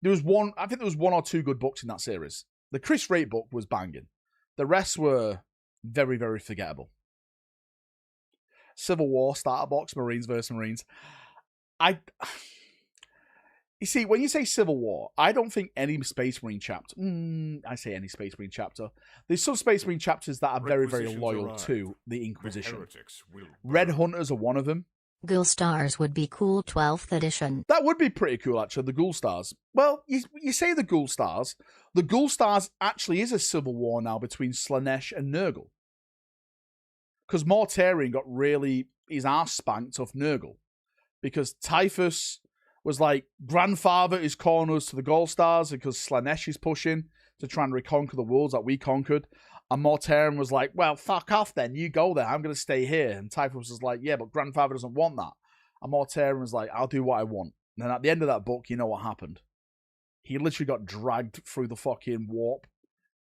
Speaker 1: I think there was one or two good books in that series. The Chris Rate book was banging. The rest were very, very forgettable. Civil War starter box, Marines versus Marines. You see, when you say Civil War, I don't think any Space Marine chapter... I say any Space Marine chapter. There's some Space Marine chapters that are very, very loyal to the Inquisition. Red Hunters are one of them.
Speaker 3: Ghoul Stars would be cool, 12th edition.
Speaker 1: That would be pretty cool, actually, the Ghoul Stars. Well, you say the Ghoul Stars. The Ghoul Stars actually is a civil war now between Slaanesh and Nurgle. Because Mortarion got really his arse spanked off Nurgle. Because Typhus was like, grandfather is calling us to the Ghoul Stars because Slaanesh is pushing to try and reconquer the worlds that we conquered. And Mortarion was like, well, fuck off then. You go there. I'm going to stay here. And Typhus was like, yeah, but grandfather doesn't want that. And Mortarion was like, I'll do what I want. And then at the end of that book, you know what happened? He literally got dragged through the fucking warp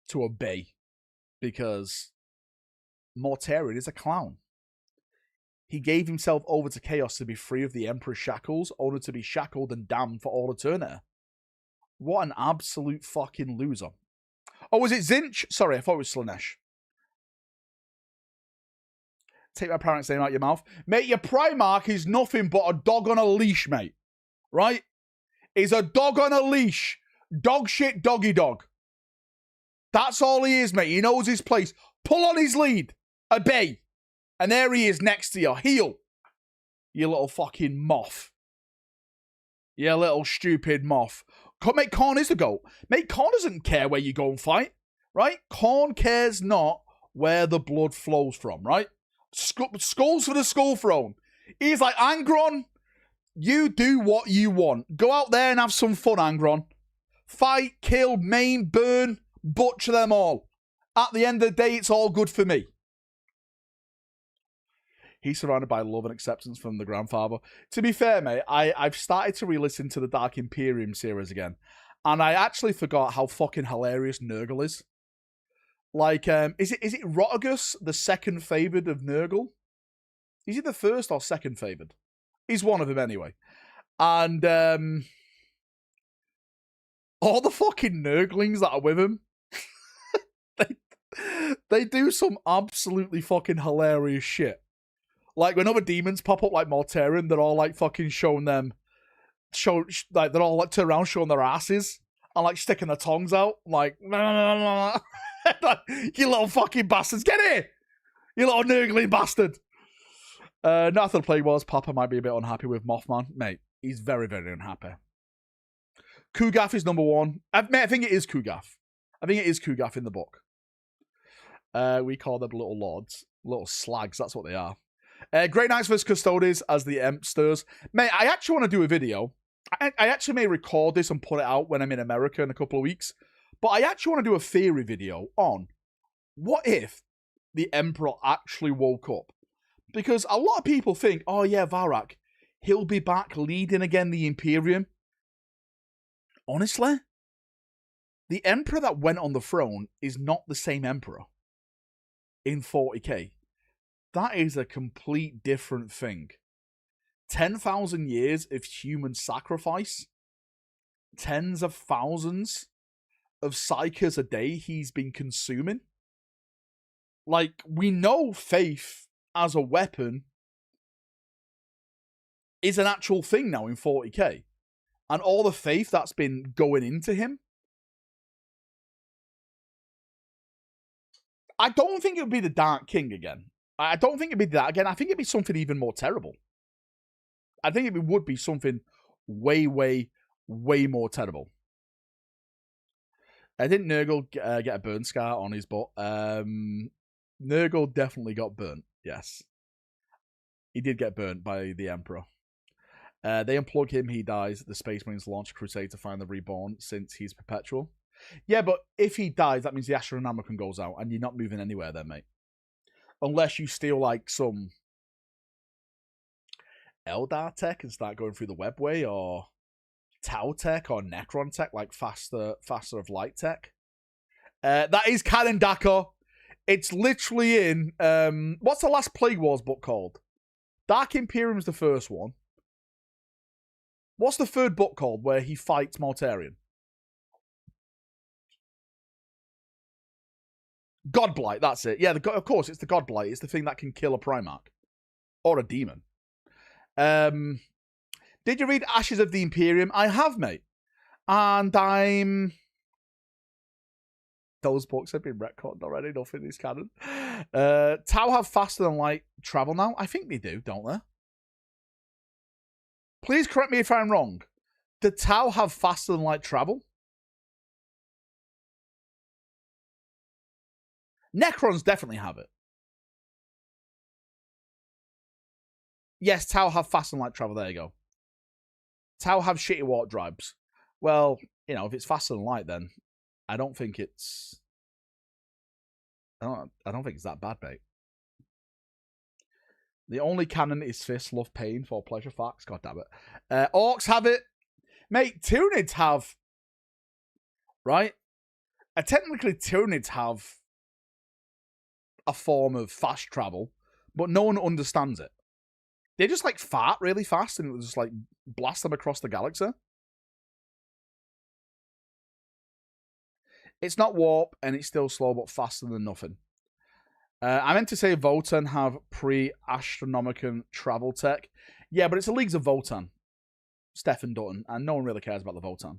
Speaker 1: to a bay. Because Mortarion is a clown. He gave himself over to chaos to be free of the Emperor's shackles, only to be shackled and damned for all eternity. What an absolute fucking loser. Oh, was it Zinch? Sorry, I thought it was Slaanesh. Take my parents' name out your mouth. Mate, your Primarch is nothing but a dog on a leash, mate. Right? He's a dog on a leash. Dog shit, doggy dog. That's all he is, mate. He knows his place. Pull on his lead. Obey. And there he is next to you. Heel. You little fucking moth. You little stupid moth. Mate, Khorne is the GOAT. Mate, Khorne doesn't care where you go and fight. right? Khorne cares not where the blood flows from, right? Skulls for the Skull Throne. He's like, Angron, you do what you want. Go out there and have some fun, Angron. Fight, kill, maim, burn, butcher them all. At the end of the day, it's all good for me. He's surrounded by love and acceptance from the grandfather. To be fair, mate, I've started to re-listen to the Dark Imperium series again. And I actually forgot how fucking hilarious Nurgle is. Like, is it Rotigus, the second favoured of Nurgle? Is he the first or second favoured? He's one of them anyway. And all the fucking Nurglings that are with him, they do some absolutely fucking hilarious shit. Like, when other demons pop up like Mortarion, they're all like fucking showing them, like, they're all like turn around showing their asses and like sticking their tongues out, like, you little fucking bastards, get here, you little Nurgling bastard. After the Plague Wars, Papa might be a bit unhappy with Mothman. Mate, he's very, very unhappy. Kugath is number one. I think it is Kugath. I think it is Kugath in the book. We call them little lords. Little slags, that's what they are. Great Knights vs. Custodes as the Empsters. Mate, I actually want to do a video. I actually may record this and put it out when I'm in America in a couple of weeks. But I actually want to do a theory video on what if the Emperor actually woke up? Because a lot of people think, oh yeah, Valrak, he'll be back leading again the Imperium. Honestly, the Emperor that went on the throne is not the same Emperor in 40k. That is a complete different thing. 10,000 years of human sacrifice. Tens of thousands of psychers a day he's been consuming. Like, we know faith as a weapon is an actual thing now in 40k. And all the faith that's been going into him. I don't think it would be the Dark King again. I don't think it'd be that again. I think it'd be something even more terrible. I think it would be something way, way, way more terrible. I didn't Nurgle get a burn scar on his butt. Nurgle definitely got burnt. Yes. He did get burnt by the Emperor. They unplug him, he dies. The Space Marines launch a crusade to find the Reborn since he's perpetual. Yeah, but if he dies, that means the Astronomicon goes out and you're not moving anywhere then, mate. Unless you steal, like, some Eldar tech and start going through the webway, or Tau tech, or Necron tech, like faster of light tech. That is canon, Dako. It's literally in... what's the last Plague Wars book called? Dark Imperium's the first one. What's the third book called where he fights Mortarion? Godblight, that's it. Yeah, of course, it's the Godblight. It's the thing that can kill a Primarch. Or a demon. Did you read Ashes of the Imperium? I have, mate. And I'm... Those books have been retconned already. Nothing is canon. Tau have faster than light travel now? I think they do, don't they? Please correct me if I'm wrong. Do Tau have faster than light travel? Necrons definitely have it. Yes, Tau have faster than light travel. There you go. Tau have shitty warp drives. Well, you know, if it's faster than light, then I don't think it's... I don't think it's that bad, mate. The only canon is fists love pain for pleasure facts. God damn it. Orcs have it. Mate, Tyranids have... Right? Technically, Tyranids have a form of fast travel, but no one understands it. They just, like, fart really fast and it just, like, blast them across the galaxy. It's not warp, and it's still slow, but faster than nothing. I meant to say Votan have pre-Astronomicon travel tech. Yeah, but it's the Leagues of Votan. Stefan Dutton, and no one really cares about the Votan.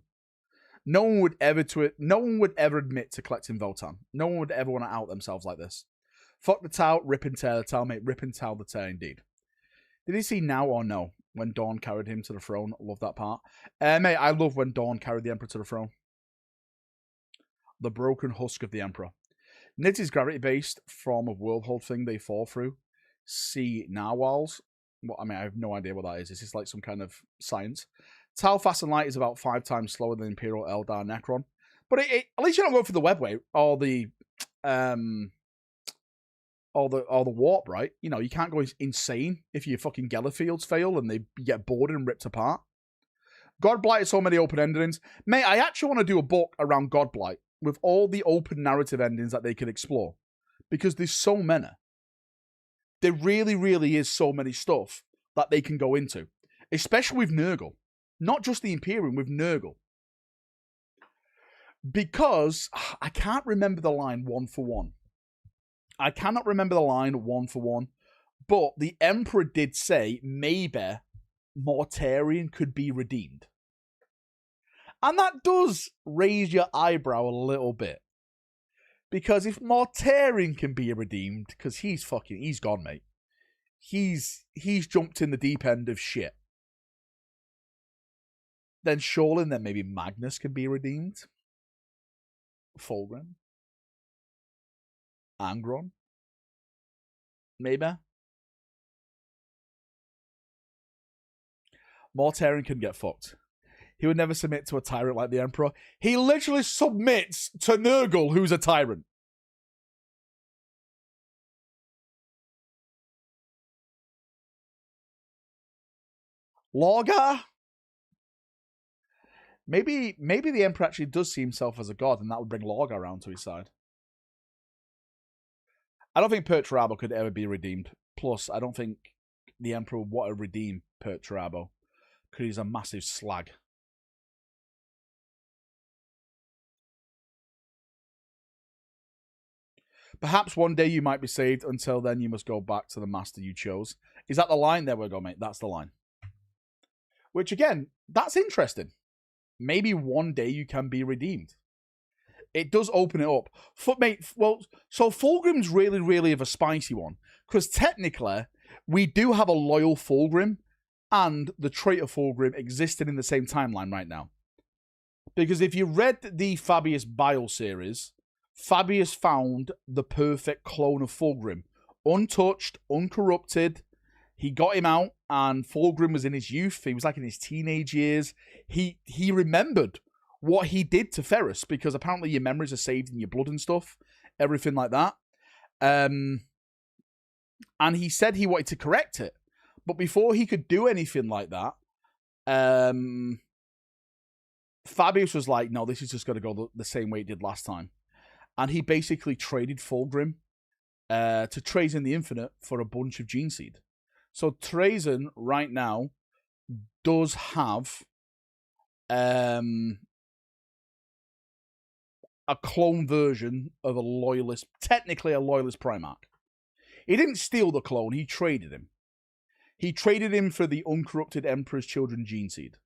Speaker 1: No one would ever admit to collecting Votan. No one would ever want to out themselves like this. Fuck the Tau, rip and tear the Tau, mate. Rip and tear the tear, indeed. Did he see now or no? When Dawn carried him to the throne. Love that part. Mate, I love when Dawn carried the Emperor to the throne. The broken husk of the Emperor. Nids is gravity-based form of wormhole thing they fall through. See narwhals. Well, I mean, I have no idea what that is. Is this like some kind of science? Tau fast and light is about 5 times slower than Imperial Eldar Necron. But at least you don't go for the web way or the warp, right? You know, you can't go insane if your fucking Geller fields fail and they get boarded and ripped apart. Godblight has so many open endings. Mate, I actually want to do a book around Godblight with all the open narrative endings that they could explore. Because there's so many. There really, really is so many stuff that they can go into. Especially with Nurgle. Not just the Imperium, with Nurgle. Because I can't remember the line one for one. I cannot remember the line one for one. But the Emperor did say maybe Mortarion could be redeemed. And that does raise your eyebrow a little bit. Because if Mortarion can be redeemed, because he's gone, mate. He's jumped in the deep end of shit. Then surely then maybe Magnus can be redeemed. Fulgrim. Angron. Maybe. Mortarion can get fucked. He would never submit to a tyrant like the Emperor. He literally submits to Nurgle, who's a tyrant. Lorgar? Maybe the Emperor actually does see himself as a god, and that would bring Lorgar around to his side. I don't think Perturabo could ever be redeemed. Plus, I don't think the Emperor would want to redeem Perturabo, because he's a massive slag. Perhaps one day you might be saved. Until then, you must go back to the master you chose. Is that the line? There we go, mate. That's the line. Which, again, that's interesting. Maybe one day you can be redeemed. It does open it up. Mate, well, so Fulgrim's really, really of a spicy one. Because technically, we do have a loyal Fulgrim and the traitor Fulgrim existing in the same timeline right now. Because if you read the Fabius Bile series, Fabius found the perfect clone of Fulgrim. Untouched, uncorrupted. He got him out, and Fulgrim was in his youth. He was like in his teenage years. He remembered what he did to Ferrus, because apparently your memories are saved in your blood and stuff. Everything like that. And he said he wanted to correct it. But before he could do anything like that, Fabius was like, no, this is just going to go the same way it did last time. And he basically traded Fulgrim to Trazyn the Infinite for a bunch of Gene Seed. So Trazyn right now does have a clone version of a loyalist, technically a loyalist Primarch. He didn't steal the clone, he traded him. He traded him for the uncorrupted Emperor's Children Gene Seed.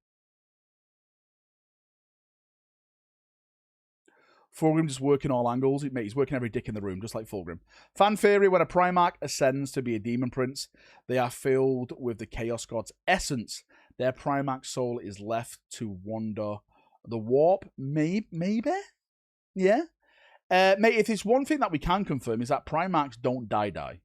Speaker 1: Fulgrim just working all angles. Mate, he's working every dick in the room, just like Fulgrim. Fan theory, when a Primarch ascends to be a Demon Prince, they are filled with the Chaos God's essence. Their Primarch soul is left to wander the warp. Maybe? Yeah? Mate, if there's one thing that we can confirm is that Primarchs don't die.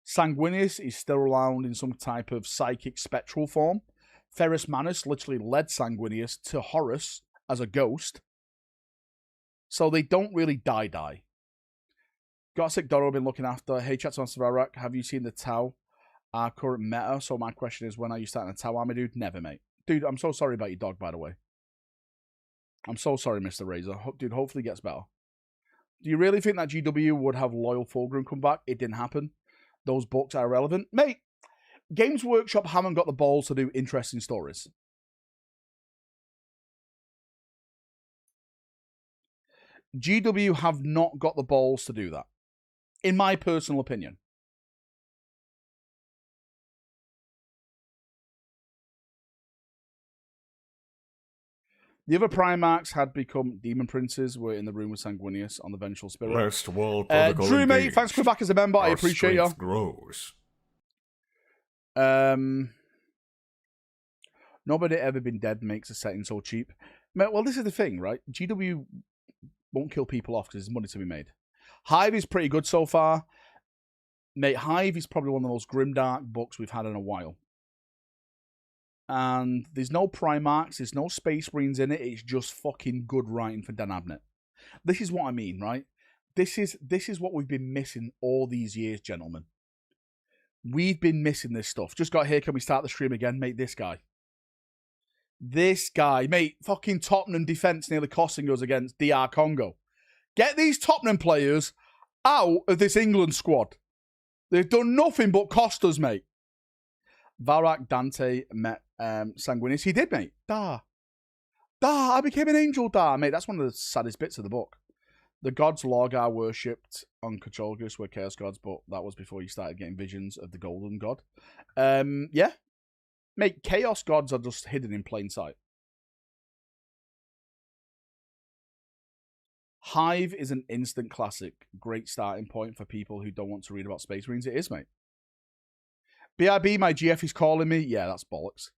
Speaker 1: Sanguinius is still around in some type of psychic spectral form. Ferrus Manus literally led Sanguinius to Horus as a ghost. So they don't really die. Gossick Doro been looking after. Hey, chats on Valrak, have you seen the Tau current meta? So my question is, when are you starting a Tau army, dude? Never, mate. Dude, I'm so sorry about your dog, by the way. I'm so sorry, Mr. Razor. Dude, hopefully it gets better. Do you really think that GW would have loyal Fulgrim come back? It didn't happen. Those books are irrelevant. Mate, Games Workshop haven't got the balls to do interesting stories. GW have not got the balls to do that. In my personal opinion. The other Primarchs had become Demon Princes, were in the room with Sanguinius on the Vengeful Spirit.
Speaker 2: Last wall protocol
Speaker 1: Drew, mate,
Speaker 2: engaged.
Speaker 1: thanks for coming back as a member. I appreciate you.
Speaker 2: Grows.
Speaker 1: Nobody ever been dead makes a setting so cheap. Well, this is the thing, right? GW Won't kill people off because there's money to be made. Hive is pretty good so far. Mate, Hive is probably one of the most grimdark books we've had in a while. And there's no Primarchs, there's no Space Marines in it. It's just fucking good writing for Dan Abnett. This is what I mean, right? This is what we've been missing all these years, gentlemen. We've been missing this stuff. Just got here. Can we start the stream again? Mate, this guy. This guy. Mate, fucking Tottenham defence nearly costing us against DR Congo. Get these Tottenham players out of this England squad. They've done nothing but cost us, mate. Valrak, Dante, met Sanguinis. He did, mate. I became an angel, Mate, that's one of the saddest bits of the book. The gods Log are worshipped on Kacholgus were chaos gods, but that was before you started getting visions of the golden god. Yeah. Mate, chaos gods are just hidden in plain sight. Hive is an instant classic. Great starting point for people who don't want to read about Space Marines. It is, mate. BRB, my GF is calling me. Yeah, that's bollocks.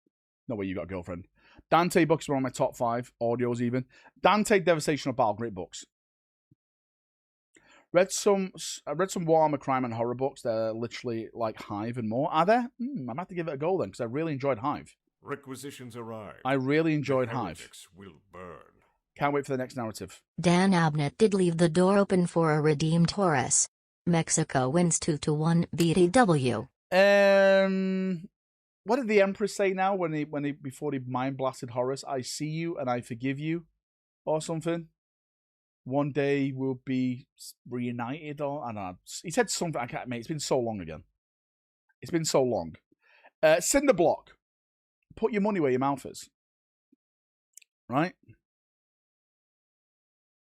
Speaker 1: No way you got a girlfriend. Dante books were on my top 5. Audios even. Dante, Devastation of Baal. Great books. I read some Warhammer crime and horror books. They're literally like Hive and more. Are there? I might have to give it a go then, because I really enjoyed Hive.
Speaker 2: Requisitions arrive.
Speaker 1: I really enjoyed Hive.
Speaker 2: Will burn.
Speaker 1: Can't wait for the next narrative.
Speaker 3: Dan Abnett did leave the door open for a redeemed Horus. Mexico wins 2-1 BTW.
Speaker 1: What did the Empress say now before he mind blasted Horus? I see you and I forgive you, or something. One day we'll be reunited, or I don't know. He said something. I can't. Mate, it's been so long again. It's been so long. Cinderblock. Put your money where your mouth is. Right.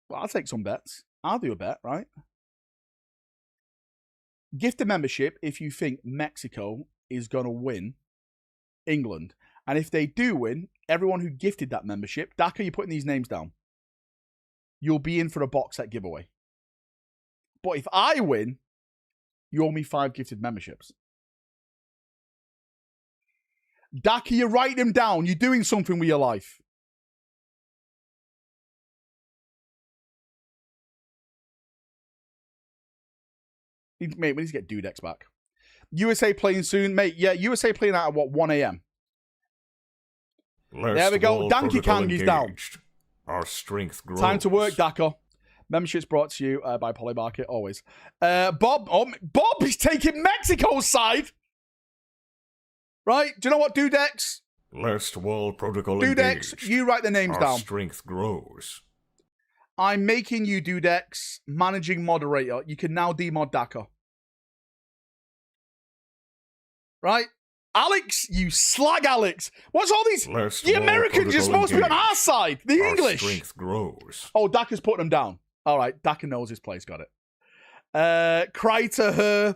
Speaker 1: Well, I'll take some bets. I'll do a bet, right? Gift a membership if you think Mexico is going to win England. And if they do win, everyone who gifted that membership, Daka, you're putting these names down. You'll be in for a box set giveaway. But if I win, you owe me 5 gifted memberships. Daka, you write them down. You're doing something with your life. Mate, we need to get Dudex back. USA playing soon. Mate, yeah, USA playing out at what, 1 a.m.? There we go. Donkey Kong is down.
Speaker 2: Our strength grows.
Speaker 1: Time to work, Daka. Memberships brought to you by Polymarket, always. Bob is taking Mexico's side. Right? Do you know what, Dudex?
Speaker 2: Last wall protocol
Speaker 1: Dudex,
Speaker 2: engaged.
Speaker 1: you write the names
Speaker 2: Our
Speaker 1: down.
Speaker 2: Strength grows.
Speaker 1: I'm making you, Dudex, managing moderator. You can now demod Daka. Right? Alex, you slag Alex. What's all these? The Americans, you're supposed to be on our side. The English.
Speaker 2: Strength grows.
Speaker 1: Oh, Daka's putting them down. All right, Daka knows his place. Got it. Cry to her.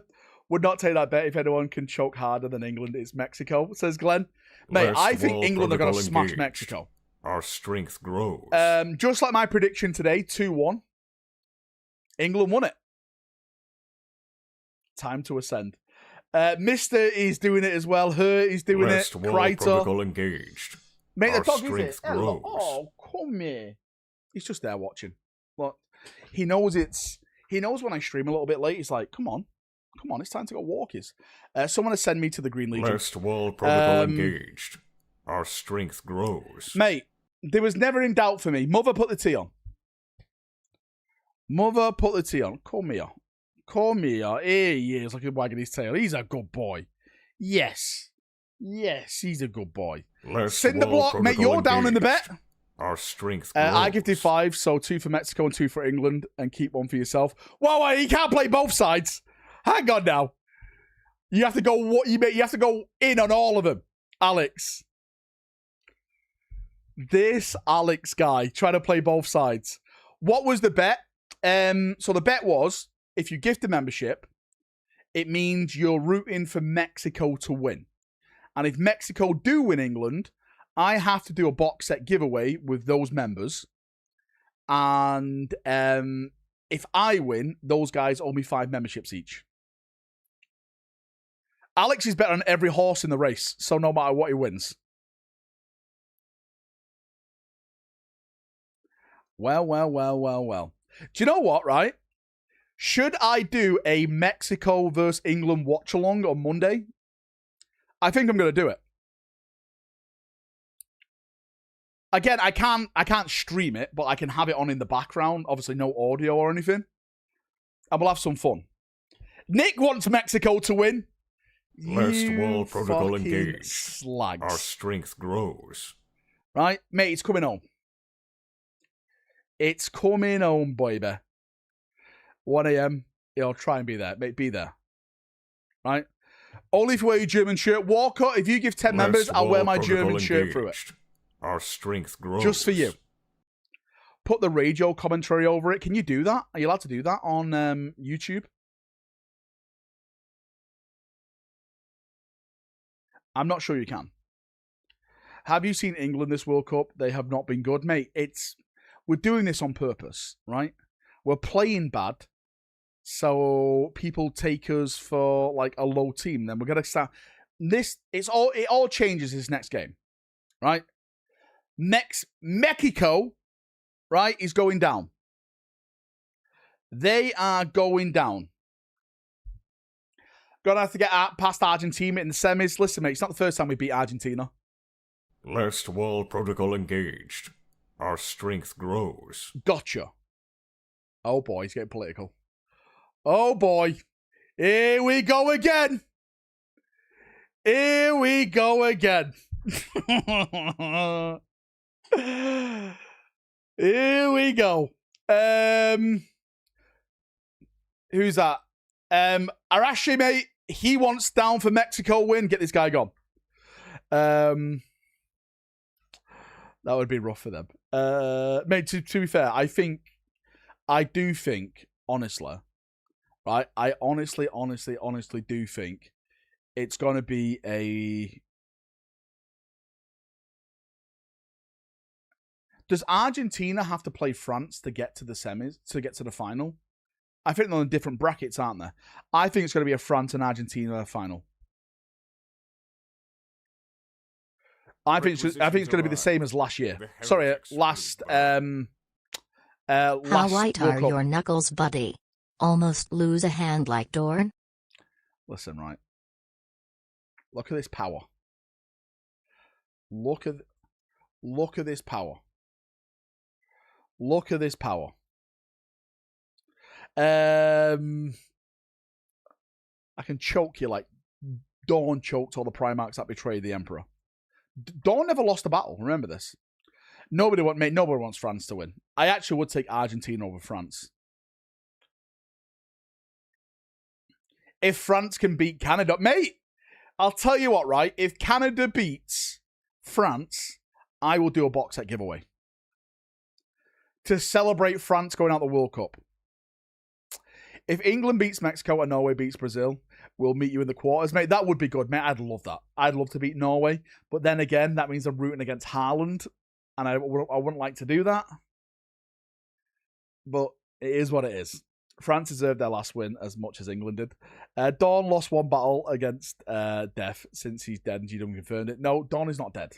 Speaker 1: Would not take that bet if anyone can choke harder than England. It's Mexico, says Glenn. Mate, I think England are going to smash Mexico.
Speaker 2: Our strength grows.
Speaker 1: Just like my prediction today, 2-1. England won it. Time to ascend. Mister is doing it as well. Her is doing it.
Speaker 2: Protocol engaged.
Speaker 1: Mate,
Speaker 2: our
Speaker 1: the dog
Speaker 2: strength
Speaker 1: is it.
Speaker 2: grows.
Speaker 1: Oh, come here. He's just there watching. What? He knows it's. He knows when I stream a little bit late. He's like, come on, it's time to go walkies. Someone has sent me to the Green Legion.
Speaker 2: Last wall protocol engaged. Our strength grows.
Speaker 1: Mate, there was never in doubt for me. Mother, put the tea on. Mother, put the tea on. Come here. Here he is, like a wagging his tail. He's a good boy. Yes, he's a good boy. Cinderblock, mate, you're down in the bet.
Speaker 2: Our strength grows.
Speaker 1: I gifted 5, so 2 for Mexico and 2 for England, and keep 1 for yourself. Wow, you can't play both sides. Hang on now. You have to go. You have to go in on all of them, Alex. This Alex guy trying to play both sides. What was the bet? So the bet was, if you gift a membership, it means you're rooting for Mexico to win. And if Mexico do win England, I have to do a box set giveaway with those members. And if I win, those guys owe me 5 memberships each. Alex is better on every horse in the race, so no matter what, he wins. Well, well, well, well, well. Do you know what, right? Should I do a Mexico versus England watch-along on Monday? I think I'm going to do it. Again, I can't stream it, but I can have it on in the background. Obviously, no audio or anything. And we'll have some fun. Nick wants Mexico to win.
Speaker 2: Last wall protocol engaged.
Speaker 1: Slags.
Speaker 2: Our strength grows.
Speaker 1: Right? Mate, it's coming home. It's coming home, baby. 1 a.m. I'll try and be there. Mate, be there. Right? Only if you wear your German shirt. Walcott, if you give 10 members, I'll wear my German shirt through it.
Speaker 2: Our strength grows.
Speaker 1: Just for you. Put the radio commentary over it. Can you do that? Are you allowed to do that on YouTube? I'm not sure you can. Have you seen England this World Cup? They have not been good. Mate, we're doing this on purpose, right? We're playing bad, so people take us for like a low team. Then we're gonna start it all changes this next game, right? Mexico, right, is going down. They are going down. Gonna have to get past Argentina in the semis. Listen, mate, it's not the first time we beat Argentina.
Speaker 2: Last wall protocol engaged. Our strength grows.
Speaker 1: Gotcha. Oh boy, he's getting political. Oh boy. Here we go again. Here we go again. Here we go. Who's that? Arashi, mate. He wants down for Mexico win. Get this guy gone. That would be rough for them. Mate, to be fair, I do think, honestly, right? I honestly do think it's going to be a... Does Argentina have to play France to get to the semis, to get to the final? I think they're on different brackets, aren't they? I think it's going to be a France and Argentina final. I think it's going to be the same as last year. Sorry, last
Speaker 3: How white are your knuckles, buddy? Almost lose a hand like Dorn?
Speaker 1: Listen, right. Look at this power. Look at this power. Look at this power. I can choke you like Dawn choked all the Primarchs that betrayed the Emperor. Dawn never lost a battle. Remember this. Nobody wants France to win. I actually would take Argentina over France. If France can beat Canada, mate, I'll tell you what, right? If Canada beats France, I will do a box set giveaway to celebrate France going out the World Cup. If England beats Mexico and Norway beats Brazil, we'll meet you in the quarters, mate. That would be good, mate. I'd love that. I'd love to beat Norway. But then again, that means I'm rooting against Haaland. And I wouldn't like to do that. But it is what it is. France deserved their last win as much as England did. Dawn lost one battle against Death since he's dead and you don't confirm it. No, Dawn is not dead.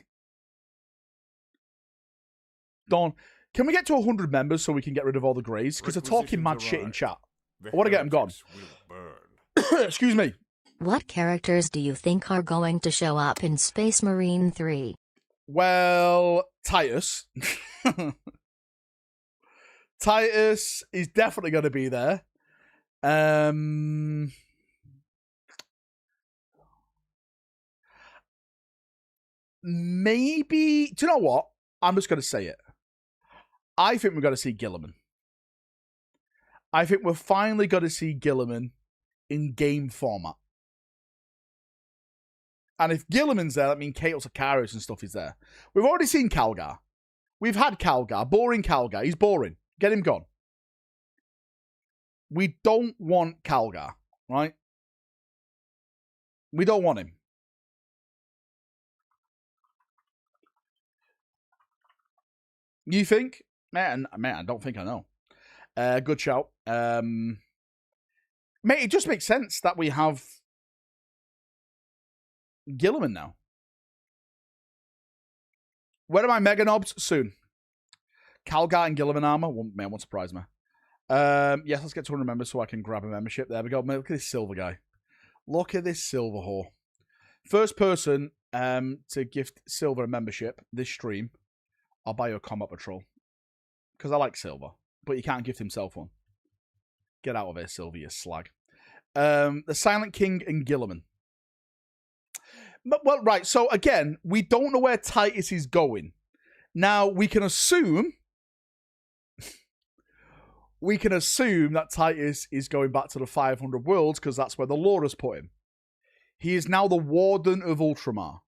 Speaker 1: Dawn, can we get to 100 members so we can get rid of all the greys? Because they're talking mad shit in chat. I want to get them gone. Excuse me.
Speaker 3: What characters do you think are going to show up in Space Marine 3?
Speaker 1: Well, Titus. Titus is definitely going to be there. Maybe... Do you know what? I'm just going to say it. I think we're going to see Gilliman. I think we're finally going to see Gilliman in game format. And if Gilliman's there, that means Kato Sakaris and stuff is there. We've already seen Calgar. We've had Calgar. Boring Calgar. He's boring. Get him gone. We don't want Calgar, right? We don't want him. You think? Man, I don't think I know. Good shout. Mate, it just makes sense that we have Gilliman now. When are my Mega Knobs? Soon. Calgar and Gilliman armor. Won't surprise me. Yes, let's get 200 members so I can grab a membership. There we go. Look at this silver guy. Look at this silver whore. First person to gift silver a membership this stream, I'll buy you a combat patrol. Because I like silver. But you can't gift himself one. Get out of here, Silver, you slag. The Silent King and Gilliman. But, well, right, so again, we don't know where Titus is going. Now, we can assume that Titus is going back to the 500 worlds because that's where the Lord has put him. He is now the Warden of Ultramar.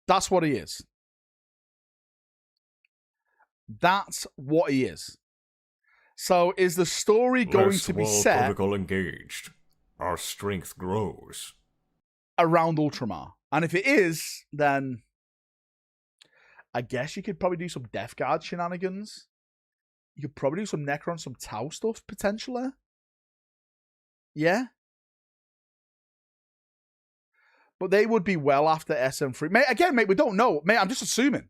Speaker 1: That's what he is. That's what he is. So is the story going to be set
Speaker 2: protocol engaged? Our strength grows
Speaker 1: around Ultramar. And if it is, then I guess you could probably do some Death Guard shenanigans. You could probably do some Necron, some Tau stuff, potentially. Yeah? But they would be well after SM3. Mate, again, mate, we don't know. Mate, I'm just assuming.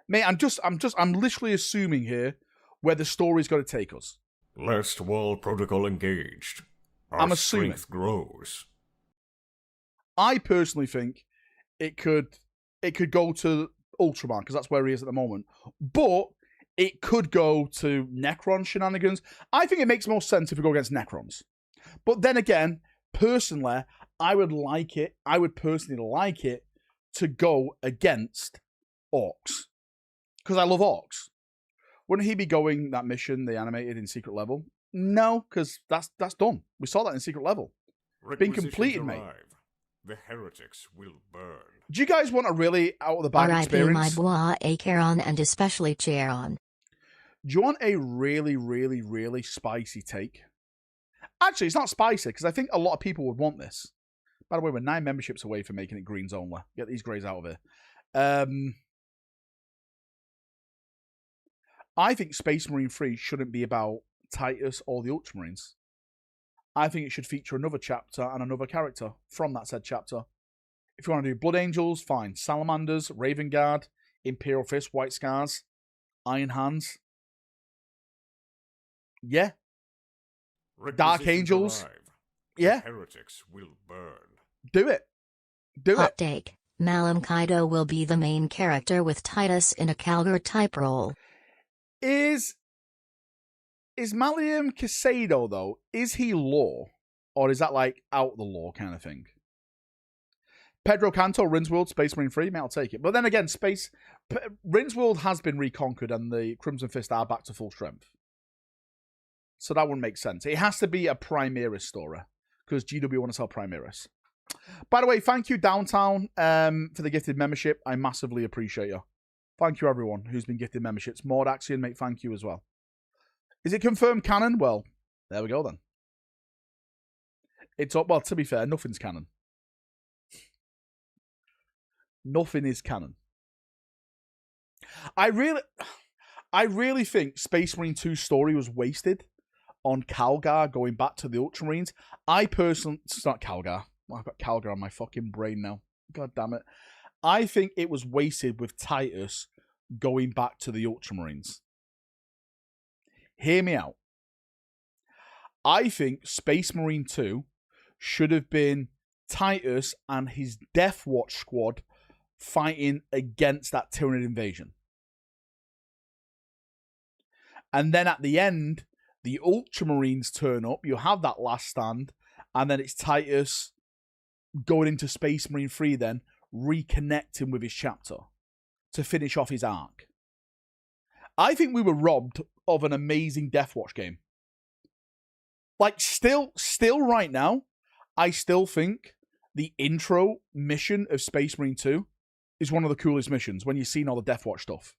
Speaker 1: Mate, I'm literally assuming here where the story's going to take us.
Speaker 2: Last wall protocol engaged. Our strength grows.
Speaker 1: I personally think it could go to Ultramar because that's where he is at the moment. But it could go to Necron shenanigans. I think it makes more sense if we go against Necrons. But then again, personally, I would personally like it to go against Orcs. Because I love Orcs. Wouldn't he be going that mission they animated in Secret Level? No, because that's done. We saw that in Secret Level. It's been completed, mate.
Speaker 2: The heretics will burn.
Speaker 1: Do you guys want a really out-of-the-bag experience?
Speaker 3: R.I.P. my boy, Acheron, and especially Charon.
Speaker 1: Do you want a really, really, really spicy take? Actually, it's not spicy, because I think a lot of people would want this. By the way, we're 9 memberships away from making it greens only. Get these greys out of here. I think Space Marine 3 shouldn't be about Titus or the Ultramarines. I think it should feature another chapter and another character from that said chapter. If you want to do Blood Angels, fine. Salamanders, Raven Guard, Imperial Fist, White Scars, Iron Hands. Yeah. Dark Angels. Yeah.
Speaker 2: The heretics will burn.
Speaker 1: Do it. Do
Speaker 3: Hot
Speaker 1: it.
Speaker 3: take. Malam Kaido will be the main character with Titus in a Calgar type role.
Speaker 1: Is Maliam Casado, though, is he law? Or is that like out the law kind of thing? Pedro Canto, Rinsworld, Space Marine 3, I'll take it. But then again, Rinsworld has been reconquered and the Crimson Fist are back to full strength. So that wouldn't make sense. It has to be a Primaris story. Because GW want to sell Primaris. By the way, thank you, Downtown, for the gifted membership. I massively appreciate you. Thank you, everyone who's been gifted memberships. Maud Axion, mate, thank you as well. Is it confirmed canon? Well, there we go then. It's up. Well, to be fair, nothing's canon. Nothing is canon. I really think Space Marine 2's story was wasted on Calgar going back to the Ultramarines. It's not Calgar. I've got Calgar on my fucking brain now. God damn it. I think it was wasted with Titus going back to the Ultramarines. Hear me out. I think Space Marine 2 should have been Titus and his Death Watch squad fighting against that Tyranid invasion. And then at the end, the Ultramarines turn up, you have that last stand, and then it's Titus going into Space Marine 3 then, reconnecting with his chapter to finish off his arc. I think we were robbed of an amazing Death Watch game. Like, still right now, I still think the intro mission of Space Marine 2 is one of the coolest missions when you've seen all the Death Watch stuff.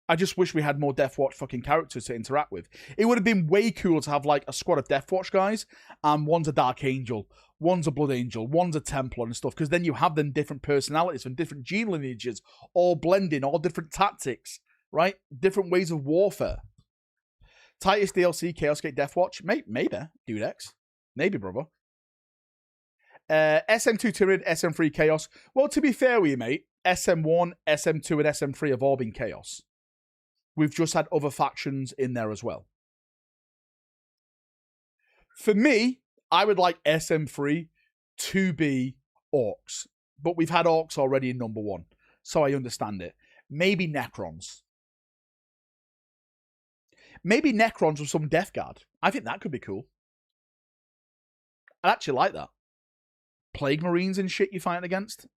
Speaker 1: I just wish we had more Death Watch fucking characters to interact with. It would have been way cooler to have like a squad of Death Watch guys, and one's a Dark Angel, one's a Blood Angel, one's a Templar and stuff, because then you have them different personalities from different gene lineages, all blending, all different tactics, right? Different ways of warfare. Titus DLC, Chaos Gate Death Watch? Maybe, Dude X. Maybe, brother. SM2 Tyranid, SM3 Chaos. Well, to be fair with you, mate, SM1, SM2, and SM3 have all been Chaos. We've just had other factions in there as well. For me, I would like SM3 to be Orcs. But we've had Orcs already in number 1. So I understand it. Maybe Necrons. Maybe Necrons with some Death Guard. I think that could be cool. I actually like that. Plague Marines and shit you're fighting against.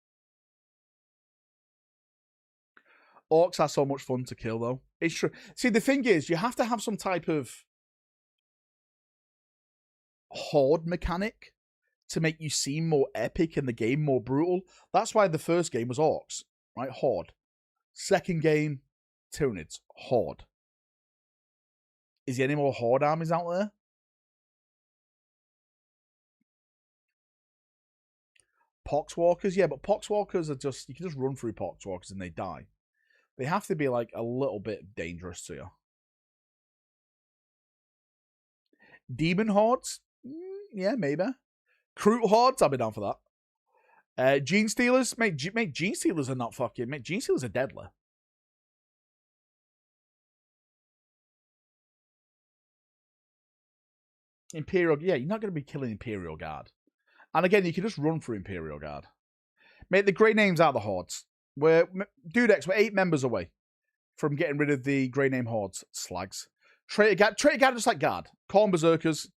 Speaker 1: Orcs are so much fun to kill, though. It's true. See, the thing is, you have to have some type of horde mechanic to make you seem more epic and the game more brutal. That's why the first game was Orcs, right? Horde. Second game, Tyranids. Horde. Is there any more Horde armies out there? Poxwalkers? Yeah, but Poxwalkers are just... You can just run through Poxwalkers and they die. They have to be, like, a little bit dangerous to you. Demon Hordes? Yeah, maybe. Kroot Hordes? I'll be down for that. Gene Stealers? Mate, Gene Stealers are not fucking... Mate, Gene Stealers are deadly. Imperial... Yeah, you're not going to be killing Imperial Guard. And again, you can just run through Imperial Guard. Mate, the grey names are the Hordes. Dudex, we're 8 members away from getting rid of the grey name Hordes. Slags. Traitor Guard just like Guard. Corn Berserkers.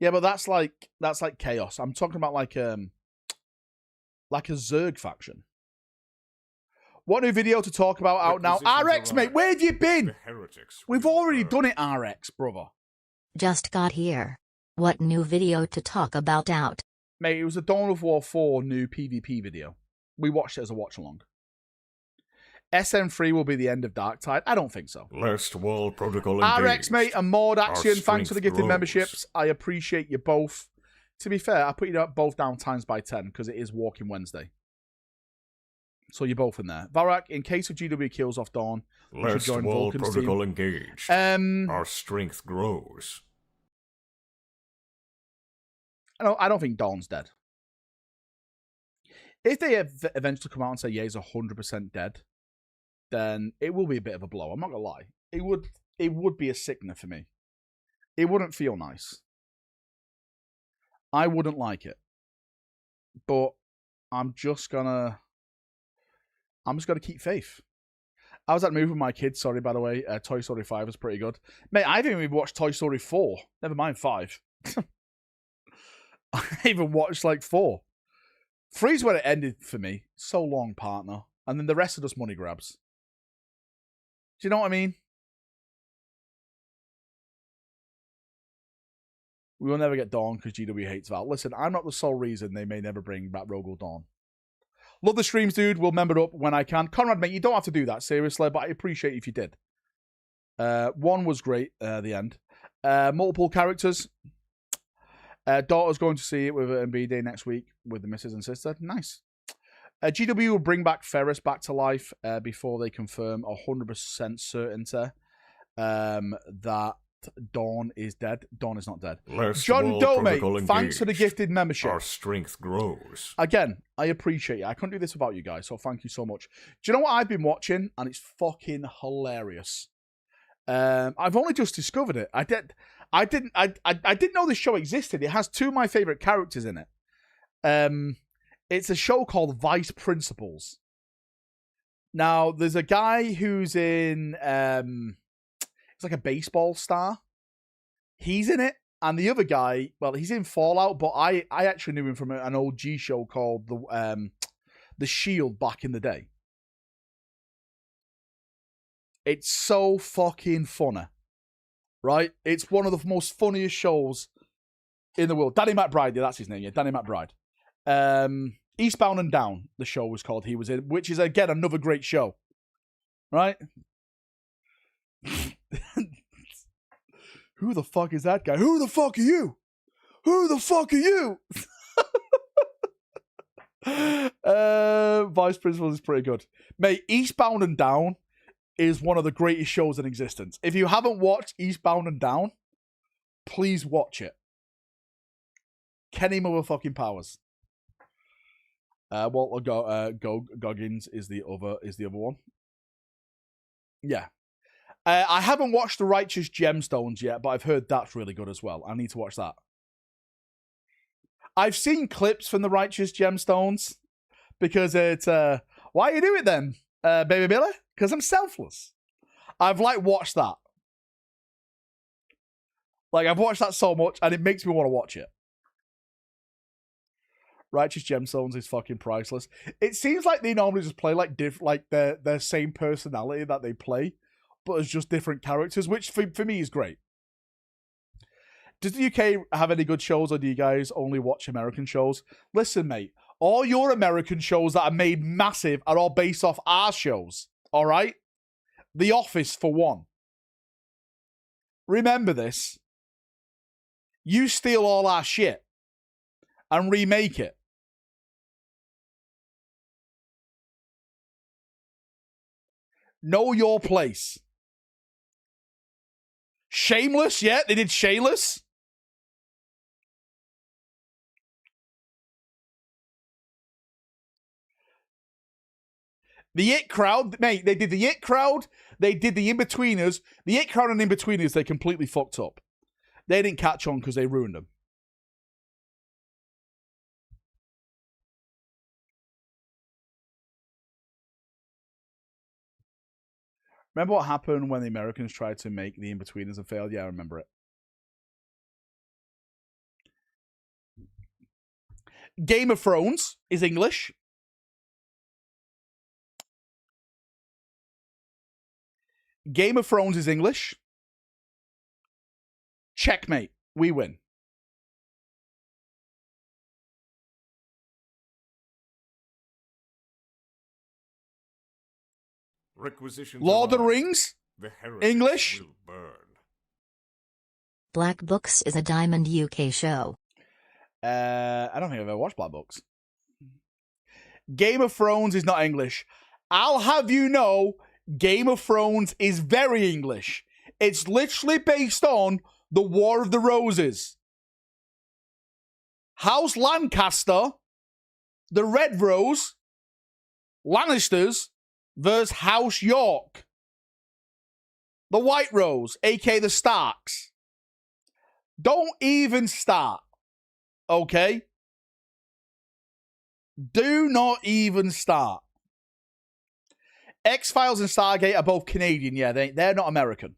Speaker 1: Yeah, but that's like Chaos. I'm talking about like a Zerg faction. What new video to talk about out now? RX, mate, where have you been? We've already done it, RX, brother.
Speaker 3: Just got here. What new video to talk about out?
Speaker 1: Mate, it was a Dawn of War 4 new PvP video. We watched it as a watch-along. SM3 will be the end of Darktide? I don't think so.
Speaker 2: Last Wall Protocol engaged.
Speaker 1: RX, mate, and Maud Action, thanks for the gifted memberships. I appreciate you both. To be fair, I put you both down times by 10 because it is Walking Wednesday. So you're both in there. Valrak, in case of GW kills off Dawn,
Speaker 2: Last Wall
Speaker 1: Vulcan's
Speaker 2: Protocol
Speaker 1: team.
Speaker 2: engaged. Our strength grows.
Speaker 1: I don't think Dawn's dead. If they eventually come out and say, yeah, he's 100% dead, then it will be a bit of a blow. I'm not going to lie. It would be a sickener for me. It wouldn't feel nice. I wouldn't like it. But I'm just gonna keep faith. I was at the movie with my kids, sorry, by the way. Toy Story 5 was pretty good. Mate, I haven't even watched Toy Story 4. Never mind 5. I even watched like 4. 3's where it ended for me. So long, partner. And then the rest are just money grabs. Do you know what I mean? We will never get Dawn because GW hates Val. Listen, I'm not the sole reason they may never bring back Rogel Dawn. Love the streams, dude. We'll member up when I can. Conrad, mate, you don't have to do that, seriously, but I appreciate if you did. 1 was great, the end. Multiple characters. Daughter's going to see it with MB Day next week with the missus and sister. Nice. GW will bring back Ferris back to life before they confirm 100% certainty that Dawn is dead. Dawn is not dead. John Dome, thanks for the gifted membership.
Speaker 2: Our strength grows.
Speaker 1: Again, I appreciate it. I couldn't do this without you guys, so thank you so much. Do you know what I've been watching? And it's fucking hilarious. I've only just discovered it. I didn't know this show existed. It has 2 of my favorite characters in it. It's a show called Vice Principals. Now, there's a guy who's in it's like a baseball star. He's in it. And the other guy, well, he's in Fallout, but I actually knew him from an old G show called The Shield back in the day. It's so fucking funny. Right? It's one of the most funniest shows in the world. Danny McBride, yeah, that's his name, yeah. Danny McBride. Eastbound and Down, the show was called he was in, which is, again, another great show. Right? Who the fuck is that guy? Who the fuck are you? Who the fuck are you? Vice Principals is pretty good. Mate, Eastbound and Down is one of the greatest shows in existence. If you haven't watched Eastbound and Down, please watch it. Kenny motherfucking Powers. Goggins is the other one. Yeah. I haven't watched The Righteous Gemstones yet, but I've heard that's really good as well. I need to watch that. I've seen clips from The Righteous Gemstones because it's why you do it then, baby Billy? Because I'm selfless. I've watched that. I've watched that so much, and it makes me want to watch it. Righteous Gemstones is fucking priceless. It seems like they normally just play their same personality that they play, but as just different characters, which for me is great. Does the UK have any good shows, or do you guys only watch American shows? Listen, mate, all your American shows that are made massive are all based off our shows, all right? The Office, for one. Remember this. You steal all our shit and remake it. Know your place. Shameless, yeah, they did Shameless. The It Crowd, mate, they did the It Crowd, they did the In-Betweeners. The It Crowd and In-Betweeners, they completely fucked up. They didn't catch on because they ruined them. Remember what happened when the Americans tried to make the In-Betweeners and failed? Yeah, I remember it. Game of Thrones is English. Game of Thrones is English. Checkmate. We win.
Speaker 2: Requisitions
Speaker 1: Lord of the Rings. English.
Speaker 3: Black Books is a Diamond UK show.
Speaker 1: I don't think I've ever watched Black Books. Game of Thrones is not English. I'll have you know, Game of Thrones is very English. It's literally based on the War of the Roses. House Lancaster, the Red Rose, Lannisters versus House York. The White Rose, aka the Starks. Don't even start. Okay? Do not even start. X-Files and Stargate are both Canadian, yeah. They're not American.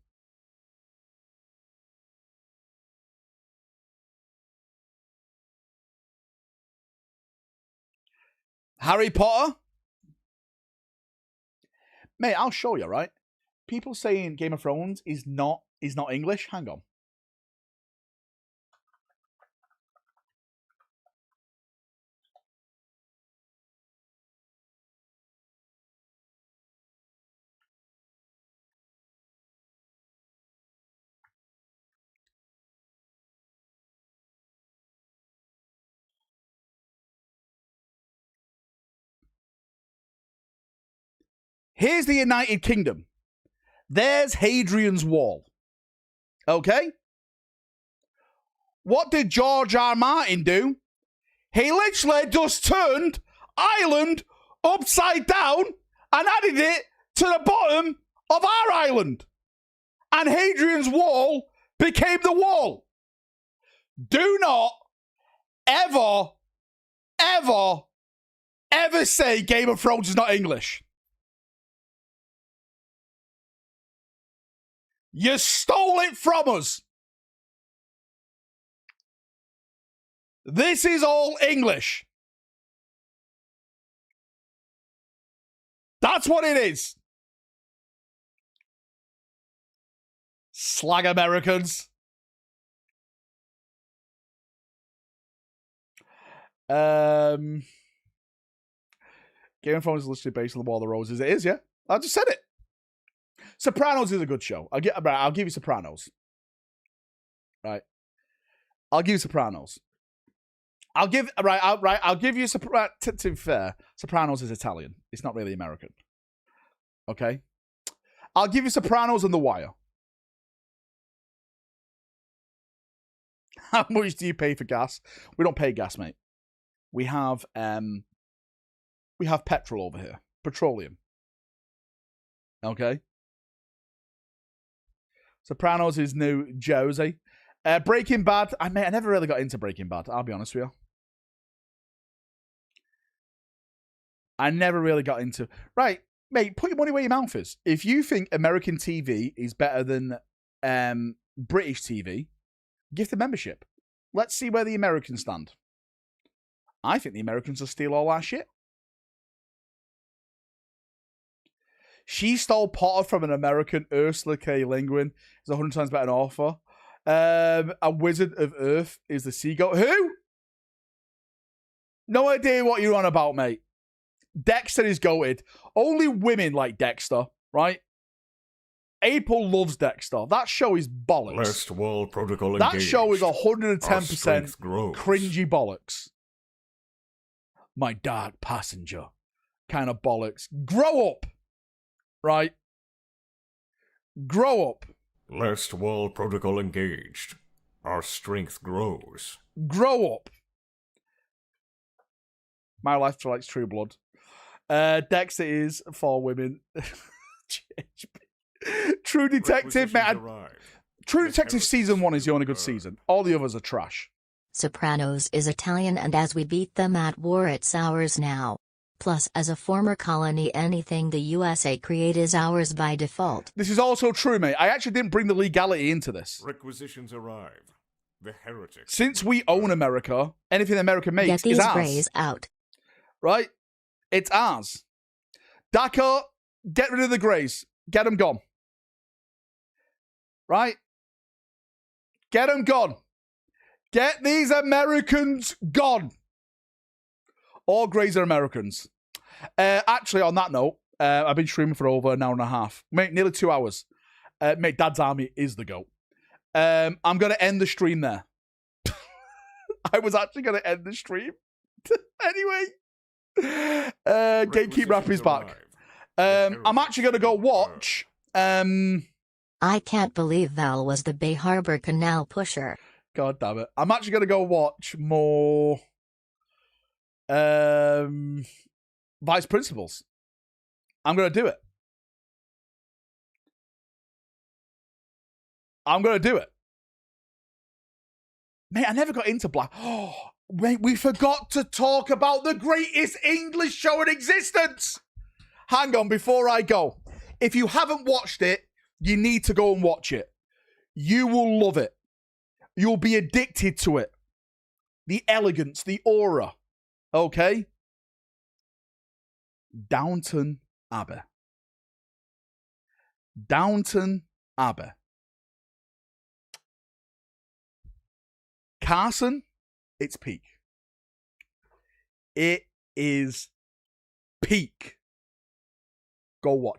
Speaker 1: Harry Potter? Mate, I'll show you, right? People saying Game of Thrones is not English. Hang on. Here's the United Kingdom. There's Hadrian's Wall. Okay? What did George R. Martin do? He literally just turned Ireland upside down and added it to the bottom of our island. And Hadrian's Wall became the wall. Do not ever, ever, ever say Game of Thrones is not English. You stole it from us. This is all English. That's what it is. Slag Americans. Game of Thrones is literally based on the War of the Roses. It is, yeah. I just said it. Sopranos is a good show. I'll give you Sopranos. Right. I'll give you Sopranos. I'll give you to be fair, Sopranos is Italian. It's not really American. Okay? I'll give you Sopranos and The Wire. How much do you pay for gas? We don't pay gas, mate. We have we have petrol over here. Petroleum. Okay. Sopranos is New Jersey. Breaking Bad. I never really got into Breaking Bad. I'll be honest with you. I never really got into... Right, mate, put your money where your mouth is. If you think American TV is better than British TV, give the membership. Let's see where the Americans stand. I think the Americans will steal all our shit. She Stole Potter from an American. Ursula K. Le Guin is 100 times better than author. A Wizard of Earth is the seagull. Who? No idea what you're on about, mate. Dexter is goated. Only women like Dexter, right? April loves Dexter. That show is bollocks.
Speaker 2: Last wall protocol engaged.
Speaker 1: That show is 110% cringy bollocks. My dark passenger. Kind of bollocks. Grow up. Right? Grow up.
Speaker 2: Last wall protocol engaged. Our strength grows.
Speaker 1: Grow up. My Life Likes True Blood. Dexter is for women. True Detective, man. True Detective season 1 is the only good season. All the others are trash.
Speaker 3: Sopranos is Italian, and as we beat them at war, it's ours now. Plus, as a former colony, anything the USA create is ours by default.
Speaker 1: This is also true, mate. I actually didn't bring the legality into this.
Speaker 2: Requisitions arrive. The heretics.
Speaker 1: Since we own America, anything America makes is ours.
Speaker 3: Get these greys out.
Speaker 1: Right? It's ours. Daco, get rid of the greys. Get them gone. Right? Get them gone. Get these Americans gone. All greys are Americans. Actually, on that note, I've been streaming for over an hour and a half. Mate, nearly 2 hours. Mate, Dad's Army is the GOAT. I'm going to end the stream there. I was actually going to end the stream. Anyway. Gatekeep Rap is back. I'm actually going to go watch...
Speaker 3: I can't believe Val was the Bay Harbor Canal pusher.
Speaker 1: God damn it. I'm actually going to go watch more... Vice Principals. I'm going to do it. I'm going to do it. Mate, I never got into Black... Oh, wait, we forgot to talk about the greatest English show in existence. Hang on, before I go. If you haven't watched it, you need to go and watch it. You will love it. You'll be addicted to it. The elegance, the aura. Okay? Downton Abbey. Downton Abbey. Carson, it's peak. It is peak. Go watch.